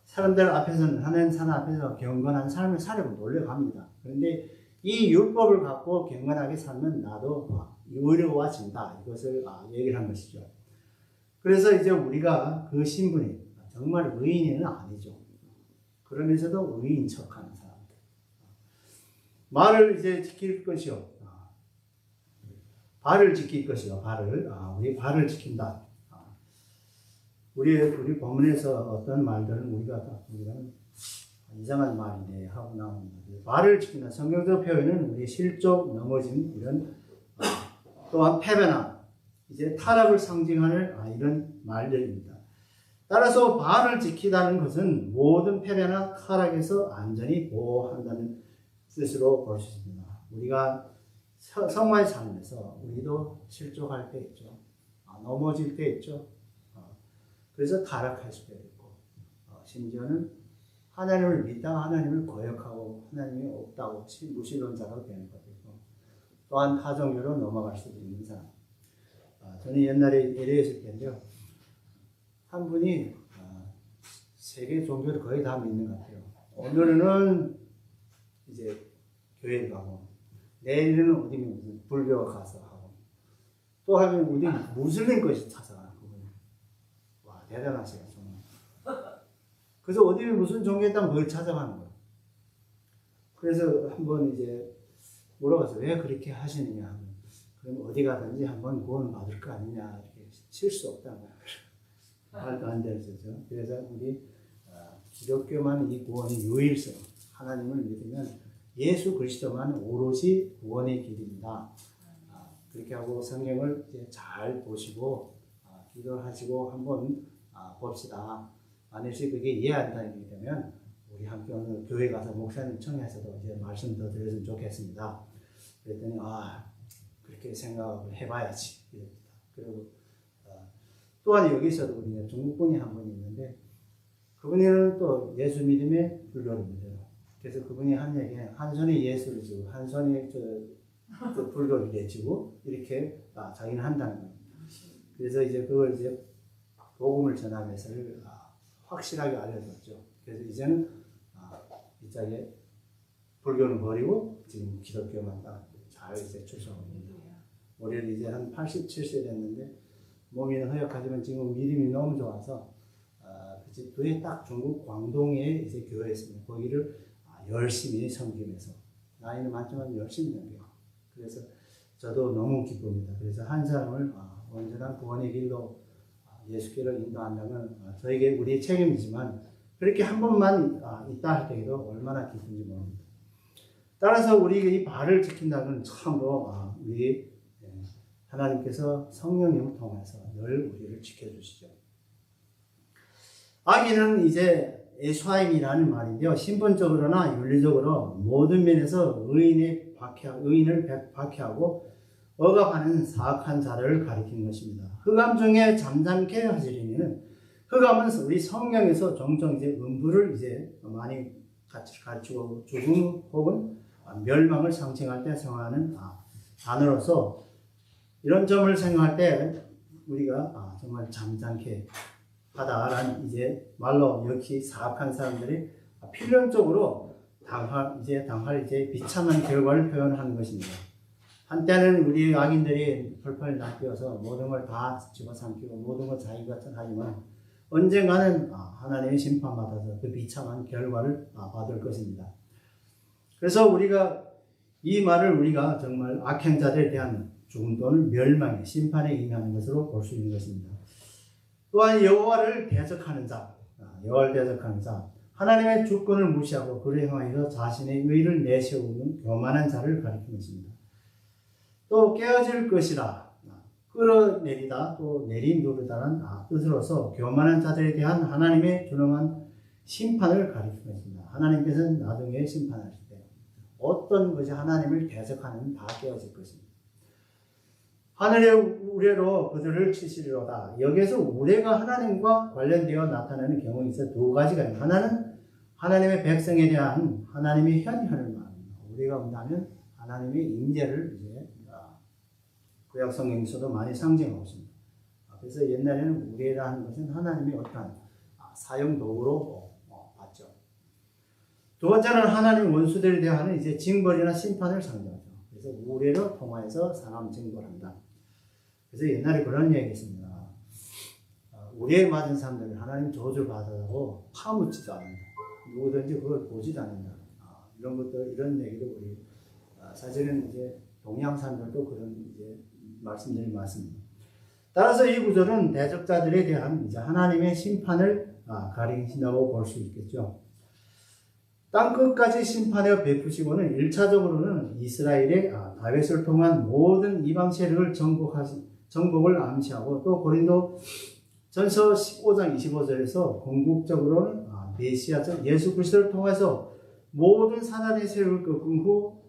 사람들 앞에서는 하나님 사람 앞에서 경건한 삶을 살려고 놀려갑니다. 그런데 이 율법을 갖고 경건하게 살면 나도 의로워진다. 이것을 얘기를 한 것이죠. 그래서 이제 우리가 그 신분이 정말 의인은 아니죠. 그러면서도 의인 척하는 사람. 말을 이제 지킬 것이요. 발을 지킬 것이요. 발을. 우리 발을 지킨다. 우리 본문에서 어떤 말들은 우리는 이상한 말이네 하고 나옵니다. 발을 지킨다. 성경적 표현은 우리 실족, 넘어짐 이런 또한 패배나 이제 타락을 상징하는 이런 말들입니다. 따라서 발을 지키다는 것은 모든 패배나 타락에서 안전히 보호한다는 뜻으로 볼 수 있습니다. 우리가 성화의 삶에서 우리도 실족할 때 있죠. 넘어질 때 있죠. 그래서 타락할 수도 있고, 심지어는 하나님을 믿다가 하나님을 거역하고 하나님이 없다고 무신론자가 되는 것도 있고, 또한 타종교로 넘어갈 수도 있는 사람. 저는 옛날에 예례 있을 텐데요. 한 분이 세계 종교를 거의 다 믿는 것 같아요. 오늘은 이제 교회를 가고, 내일은 어디 무슨 불교 가서 하고, 또 하면 어디 무슬림 것이 찾아가는 거예요. 와, 대단하시다 정말. 그래서 어디 무슨 종교 있다면 그걸 찾아가는 거예요. 그래서 한번 이제 물어봐서 왜 그렇게 하시느냐 하면, 그럼 어디 가든지 한번 구원 받을 거 아니냐, 이렇게 칠 수 없다는 거예요. 말도 안 되는 거죠. 그래서 우리 기독교만 이 구원의 유일성, 하나님을 믿으면 예수 그리스도만 오롯이 구원의 길입니다. 그렇게 하고 성경을 이제 잘 보시고 기도하시고 한번 봅시다. 만약에 그게 이해 안 되면 우리 함께 오늘 교회 가서 목사님 청해서도 이제 말씀 더 드렸으면 좋겠습니다. 그랬더니 그렇게 생각을 해봐야지. 그리고 또한 여기서도 우리 중국 분이 한 분이 있는데 그분은 또 예수 믿음의 불교를 믿어요. 그래서 그분이 한 얘기에 한 손에 예수를 지고 한 손에 저 불교를 내지고 이렇게 자기는 한다는 겁니다. 그래서 이제 그걸 이제 복음을 전하면서 확실하게 알려줬죠. 그래서 이제는 이자에 불교는 버리고 지금 기독교만 잘 이제 출석합니다. 올해는 이제 한 87세 됐는데 몸이 허약하지만 지금 믿음이 너무 좋아서 그에 딱 중국 광동에 이제 교회에 있습니다. 거기를 열심히 섬기면서 나이는 많지만 열심히 섬겨요. 그래서 저도 너무 기쁩니다. 그래서 한 사람을 온전한 구원의 길로 예수께로 인도한다면 저에게 우리의 책임이지만 그렇게 한 번만 있다 할 때에도 얼마나 기쁜지 모릅니다. 따라서 우리 이 발을 지킨다는 참으로 우리 하나님께서 성령님을 통해서 늘 우리를 지켜주시죠. 악인은 이제 에스하임이라는 말인데요. 신분적으로나 윤리적으로 모든 면에서 의인을 박해하고 억압하는 사악한 자를 가리키는 것입니다. 흑암 중에 잠잠케 하시리니 흑암은 우리 성경에서 종종 이제 음부를 이제 많이 가르치고 죽음 혹은 멸망을 상징할 때 사용하는 단어로서 이런 점을 생각할 때 우리가 정말 잠잠케 하다라는 이제 말로 역시 사악한 사람들이 필연적으로 당할 이제 비참한 결과를 표현하는 것입니다. 한때는 우리 악인들이 펄펄 낚여서 모든 걸 다 집어삼키고 모든 걸 자기 것처럼 하지만 언젠가는 하나님의 심판받아서 그 비참한 결과를 받을 것입니다. 그래서 우리가 이 말을 우리가 정말 악행자들에 대한 죽음 또는 멸망의 심판에 임하는 것으로 볼 수 있는 것입니다. 또한 여호와를 대적하는 자, 하나님의 주권을 무시하고 그를 향하여 자신의 의를 내세우는 교만한 자를 가리키는 것입니다. 또 깨어질 것이라 끌어내리다 또 내리누르다는 뜻으로서 교만한 자들에 대한 하나님의 준엄한 심판을 가리키는 것입니다. 하나님께서는 나중에 심판하실 때 어떤 것이 하나님을 대적하는 다 깨어질 것입니다. 하늘의 우레로 그들을 치시리로다. 여기에서 우레가 하나님과 관련되어 나타나는 경우가 있어 두 가지가 있습니다. 하나는 하나님의 백성에 대한 하나님의 현현을 말합니다. 우레가 온다면 하나님의 임재를 이제 구약 성경에서도 많이 상징하고 있습니다. 그래서 옛날에는 우레라는 것은 하나님의 어떠한 사용 도구로 봤죠. 두 번째는 하나님 원수들에 대한 이제 징벌이나 심판을 상징하죠. 그래서 우레를 통하여서 사람 징벌한다. 그래서 옛날에 그런 얘기 있습니다. 우레에 맞은 사람들은 하나님 저주를 받아도 파묻지도 않는다. 누구든지 그걸 보지도 않는다. 이런 것들, 이런 얘기도 우리 사실은 이제 동양 사람들도 그런 이제 말씀들이 많습니다. 따라서 이 구절은 대적자들에 대한 이제 하나님의 심판을 가리킨다고 볼 수 있겠죠. 땅 끝까지 심판하여 베푸시고는 1차적으로는 이스라엘의 다윗을 통한 모든 이방 세력을 정복을 암시하고 또 고린도 전서 15장 25절에서 궁극적으로는 메시아적 예수 그리스도를 통해서 모든 사단의 세력을 꺾은 후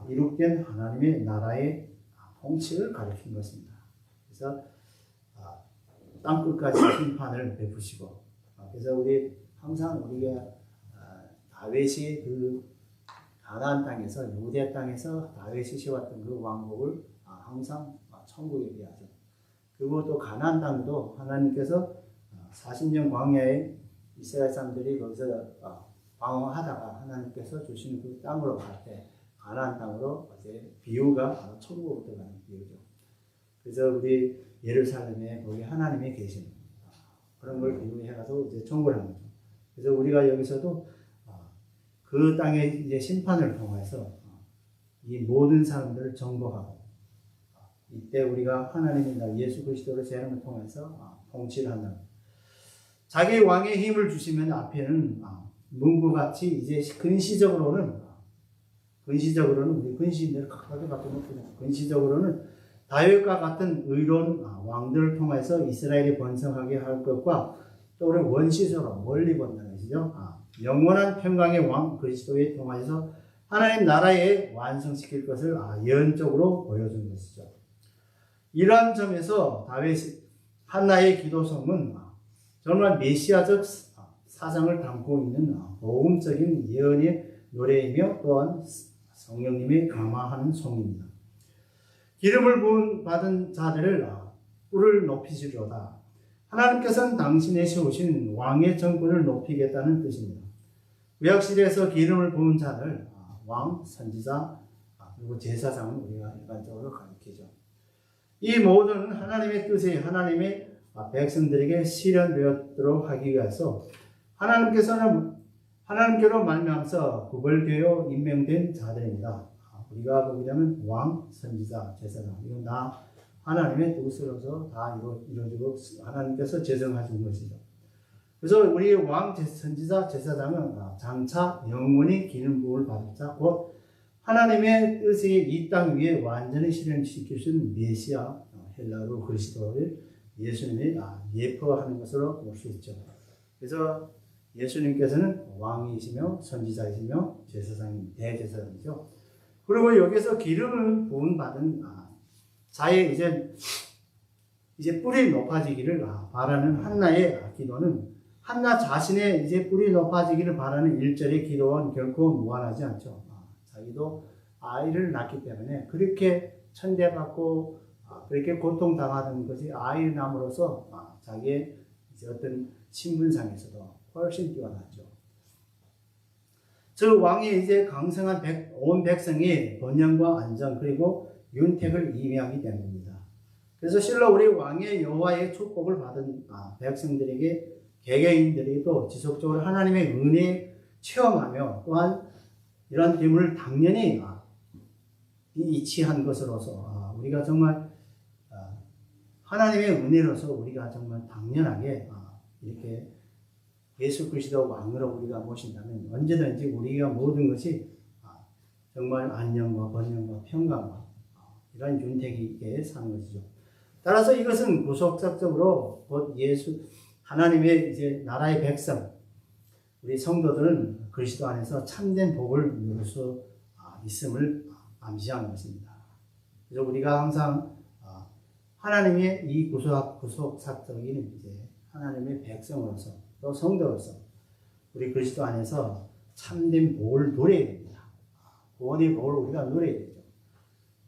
이룩된 하나님의 나라의 통치를 가리킨 것입니다. 그래서 땅 끝까지 심판을 베푸시고 그래서 우리 항상 우리가 다윗이 그 가나안 땅에서 유대 땅에서 다윗이 세웠던 그 왕국을 항상 천국에 비하죠. 그리고 또 가나안 땅도 하나님께서 40년 광야에 이스라엘 사람들이 거기서 방황하다가 하나님께서 주신 그 땅으로 갈 때 가나안 땅으로 이제 비유가 천국으로 들어가는 비유죠. 그래서 우리 예루살렘에 거기 하나님이 계신 그런 걸 비유해가지고 이제 천국을 하는 거죠. 그래서 우리가 여기서도 그 땅의 이제 심판을 통해서 이 모든 사람들을 정복하고 이때 우리가 하나님의 나 예수 그리스도를 재림을 통해서 통치를 한다. 자기 왕의 힘을 주시면 앞에는 문구같이 이제 근시적으로는 우리 근시인들을 각각의 바꾸는 거죠. 근시적으로는 다윗과 같은 의로운 왕들을 통해서 이스라엘이 번성하게 할 것과 또 우리 원시적으로 멀리 본다는 것이죠. 영원한 평강의 왕 그리스도에 통하여서 하나님 나라에 완성시킬 것을 예언적으로 보여준 것이죠. 이러한 점에서 다윗 한나의 기도성은 정말 메시아적 사상을 담고 있는 복음적인 예언의 노래이며 또한 성령님이 감화하는 송입니다. 기름을 부은 받은 자들을 뿔을 높이시리로다. 하나님께서는 당신의 세우신 왕의 정권을 높이겠다는 뜻입니다. 구약시대에서 기름을 부은 자들, 왕, 선지자, 그리고 제사장은 우리가 일반적으로 가리키죠. 이 모든 하나님의 뜻이 하나님의 백성들에게 실현되었도록 하기 위해서 하나님께로 말미암아서 구별되어 임명된 자들입니다. 우리가 보게 되면 왕, 선지자, 제사장 이건 다 하나님의 뜻으로서 다 이루어지고 하나님께서 제정하신 것이죠. 그래서 우리 왕, 선지자, 제사장은 장차 영원히 기름 부음을 받을 자, 곧 하나님의 뜻이 이 땅 위에 완전히 실현시킬 수 있는 메시아, 헬라로 그리스도를 예수님이 예표하는 것으로 볼 수 있죠. 그래서 예수님께서는 왕이시며 선지자이시며 대제사장이죠. 그리고 여기서 기름을 부음 받은 자의 이제 뿔이 높아지기를 바라는 한나의 기도는 한나 자신의 이제 뿔이 높아지기를 바라는 일절의 기도와는 결코 무관하지 않죠. 자기도 아이를 낳기 때문에 그렇게 천대받고 그렇게 고통당하던 것이 아이를 낳음으로써 자기의 이제 어떤 신분상에서도 훨씬 뛰어났죠. 저 왕이 이제 강성한 온 백성이 번영과 안정 그리고 윤택을 의미하기 때문입니다. 그래서 실로 우리 왕의 여호와의 축복을 받은 백성들에게 개개인들이도 지속적으로 하나님의 은혜 체험하며 또한 이런 기물을 당연히 이치한 것으로서 우리가 정말 하나님의 은혜로서 우리가 정말 당연하게 이렇게 예수 그리스도 왕으로 우리가 모신다면 언제든지 우리가 모든 것이 정말 안녕과 번영과 평강과 이런 윤택이 있게 사는 것이죠. 따라서 이것은 구속적으로 곧 하나님의 이제 나라의 백성, 우리 성도들은 그리스도 안에서 참된 복을 누릴 수 있음을 암시하는 것입니다. 그래서 우리가 항상 하나님의 이 구속 사적인 이제 하나님의 백성으로서 또 성도로서 우리 그리스도 안에서 참된 복을 누려야 됩니다. 구원의 복을 우리가 누려야 되죠.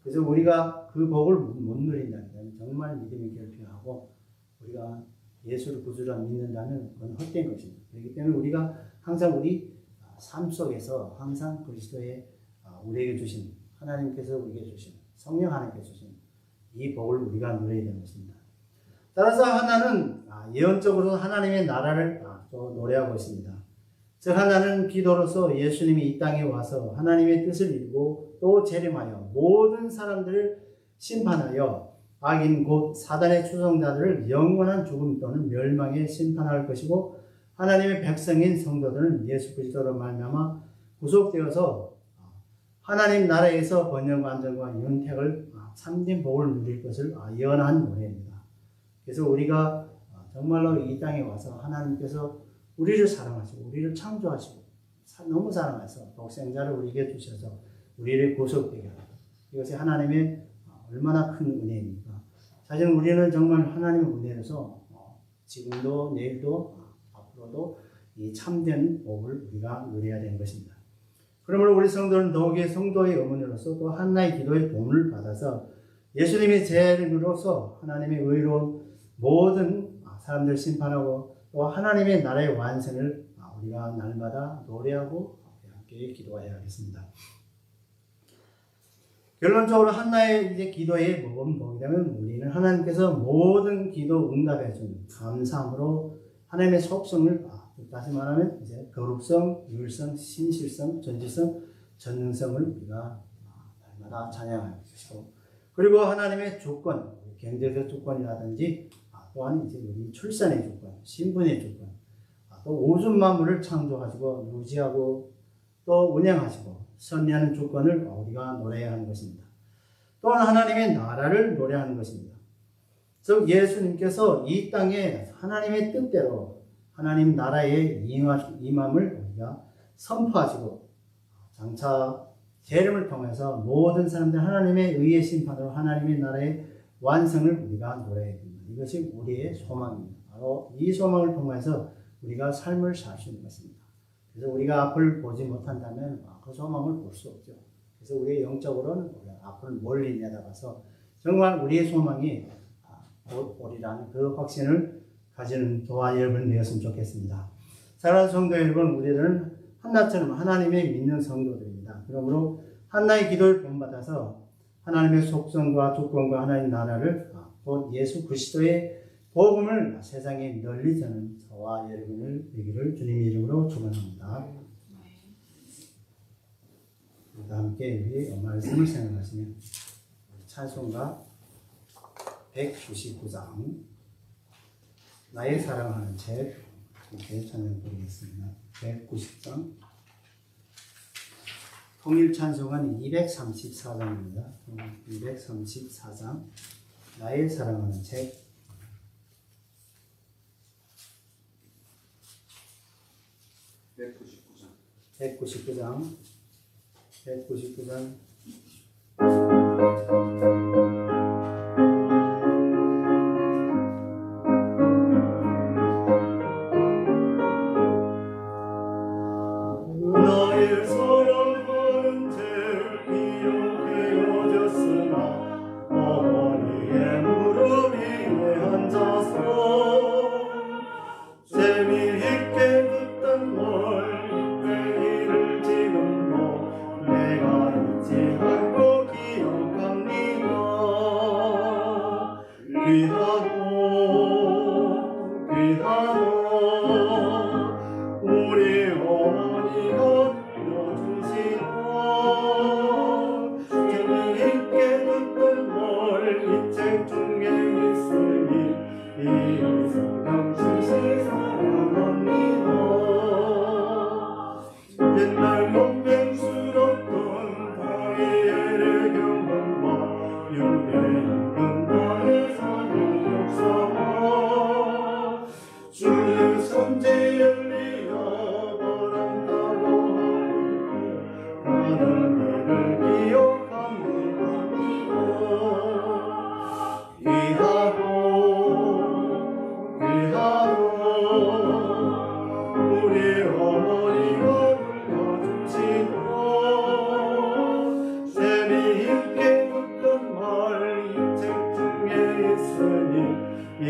그래서 우리가 그 복을 못 누린다면 정말 믿음이 결핍하고 우리가 예수를 구주라 믿는다면 그건 헛된 것입니다. 그렇기 때문에 우리가 항상 우리 삶 속에서 항상 그리스도의 우리에게 주신 하나님께서 우리에게 주신 성령 하나님께서 주신 이 복을 우리가 누려야 되는 것입니다. 따라서 하나는 예언적으로 하나님의 나라를 또 노래하고 있습니다. 즉 하나는 기도로서 예수님이 이 땅에 와서 하나님의 뜻을 이루고 또 재림하여 모든 사람들을 심판하여 악인 곧 사단의 추종자들을 영원한 죽음 또는 멸망에 심판할 것이고 하나님의 백성인 성도들은 예수 그리스도로 말미암아 구속되어서 하나님 나라에서 번영과 안정과 윤택을 참된 복을 누릴 것을 예언한 노래입니다. 그래서 우리가 정말로 이 땅에 와서 하나님께서 우리를 사랑하시고 우리를 창조하시고 너무 사랑해서 독생자를 우리에게 주셔서 우리를 구속되게 하고 이것이 하나님의 얼마나 큰 은혜입니까? 사실 우리는 정말 하나님의 은혜로서 지금도 내일도 앞으로도 이 참된 복을 우리가 누려야 되는 것입니다. 그러므로 우리 성도는 더욱이 성도의 어머니로서 또 한나의 기도의 도움을 받아서 예수님의 재림으로서 하나님의 의로운 모든 사람들을 심판하고 또 하나님의 나라의 완성을 우리가 날마다 노래하고 함께 기도해야겠습니다. 결론적으로 한나의 이제 기도의 모범 보게 되면 우리는 하나님께서 모든 기도 응답해 준 감사함으로 하나님의 속성을 다시 말하면 이제 거룩성, 유일성, 신실성, 전지성, 전능성을 우리가 날마다 찬양할 것이고 그리고 하나님의 조건, 경제적 조건이라든지 또한 이제 우리 출산의 조건, 신분의 조건, 또 우주 만물을 창조하시고 유지하고 또 운영하시고 선리하는 조건을 우리가 노래해야 하는 것입니다. 또한 하나님의 나라를 노래하는 것입니다. 즉 예수님께서 이 땅에 하나님의 뜻대로 하나님 나라의 임함을 우리가 선포하시고 장차 재림을 통해서 모든 사람들 하나님의 의의 심판으로 하나님의 나라의 완성을 우리가 노래해야 됩니다. 이것이 우리의 소망입니다. 바로 이 소망을 통해서 우리가 삶을 살 수 있는 것입니다. 그래서 우리가 앞을 보지 못한다면 그 소망을 볼 수 없죠. 그래서 우리의 영적으로는 우리가 앞을 멀리 내다봐서 정말 우리의 소망이 곧 오리라는 그 확신을 가지는 저와 여러분 되었으면 좋겠습니다. 사랑하는 성도 여러분, 우리들은 한나처럼 하나님의 믿는 성도들입니다. 그러므로 한나의 기도를 본받아서 하나님의 속성과 조건과 하나님의 나라를 곧 예수 그리스도의 복음을 세상에 널리 전하는 저와 여러분을 되기를 주님의 이름으로 축원합니다. 함께 우리 말씀을 생각하시며 찬송가 199장 나의 사랑하는 책 이렇게 찬양 드리겠습니다. 190장 통일 찬송은 234장입니다. 234장 나의 사랑하는 책 199장 나의 사랑하는 책 기억해어졌으나 어머니의 무릎 위에 앉아서 재미있게 듣던 널 이때일을 지금도 내가 잊지 않고 기억합니다.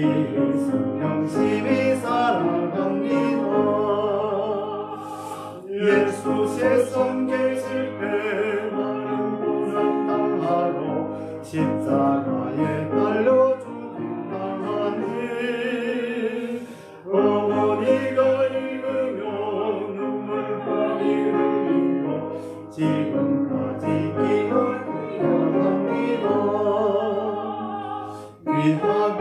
성령심이 사랑합니다. 예수 세상 계실 때 많은 고난 당하고 십자가에 달려 죽임 당하니 어머니가 읽으며 눈물방이 흘리고 지금까지 기억합니다. 귀하고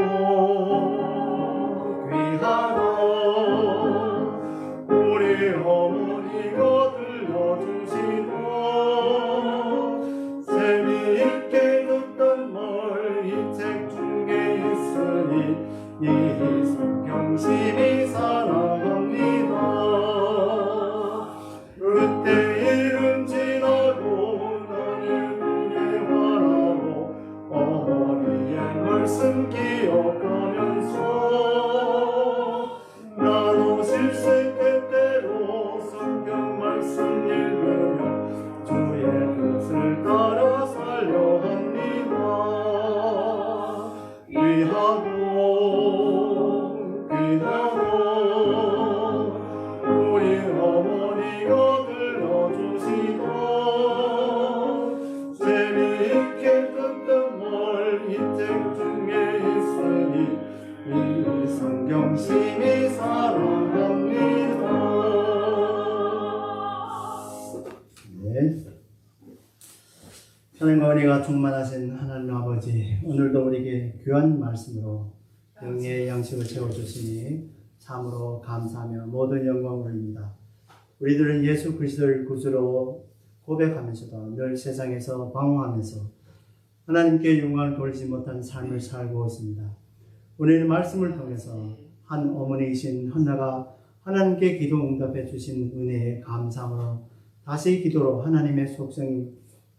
우리 어머니가 들려주시고 재미있게 듣던 말 이 책 중에 있으니 이 성경심이 사랑합니다. 그때 일은 지나고 나를 후회하라고 어머니의 말씀 기억하면서 나도 실세 때때로 성경 말씀 읽으며 주의 뜻을 따라 살려 합니다. 귀하고 우리 어머니가 들려주시던 재미있게 듣던 말 이 책 중에 있으니 이 성경심이 사랑합니다. 네. 하나님과 은혜가 충만하신 하나님 아버지, 오늘도 우리에게 귀한 말씀으로 영의 양식을 채워주시니 참으로 감사하며 모든 영광을 올립니다. 우리들은 예수 그리스도를 구주로 고백하면서도 늘 세상에서 방황하면서 하나님께 영광을 돌리지 못한 삶을 살고 있습니다. 우리는 말씀을 통해서 한 어머니이신 한나가 하나님께 기도 응답해 주신 은혜에 감사함으로 다시 기도로 하나님의 속성,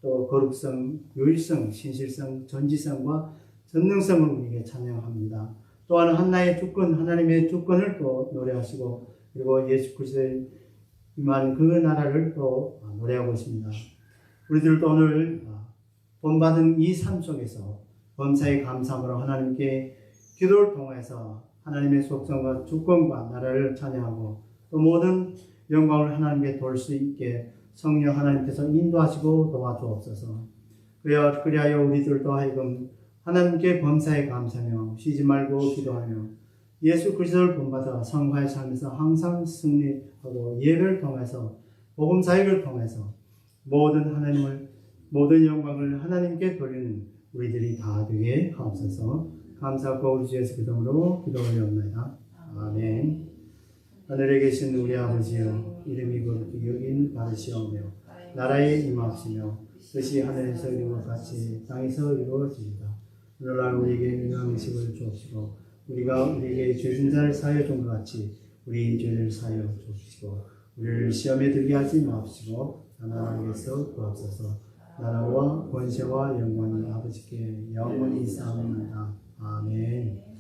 또 거룩성, 유일성, 신실성, 전지성과 전능성을 우리에게 찬양합니다. 또한 한나의 주권, 하나님의 주권을 또 노래하시고 그리고 예수 그리스도의 임한 그 나라를 또 노래하고 있습니다. 우리들도 오늘 본받은 이 삶 속에서 범사에 감사함으로 하나님께 기도를 통해서 하나님의 속성과 주권과 나라를 찬양하고 또 모든 영광을 하나님께 돌 수 있게 성령 하나님께서 인도하시고 도와주옵소서. 그리하여 우리들도 하여금 하나님께 범사에 감사하며 쉬지 말고 기도하며 예수 그리스도를 본받아 성화의 삶에서 항상 승리하고 예배를 통해서 복음 사역을 통해서 모든 영광을 하나님께 돌리는 우리들이 다 되게 하옵소서. 감사하고 우리 주 예수 그리스도로 기도 올리옵나이다. 아멘. 하늘에 계신 우리 아버지여, 이름이 거룩히 여긴 받으시오며 나라에 임하옵시며 뜻이 하늘에서 이룬 것 같이 땅에서 이루어지이다. 오늘날 우리에게 일용할 음식을 주옵시고 우리가 우리에게 죄진 자를 사하여 준 것 같이 우리 죄를 사하여 주옵시고 우리를 시험에 들게 하지 마옵시고 하나님께서 구하옵소서. 나라와 권세와 영광이 아버지께 영원히 있사옵나이다. 아멘.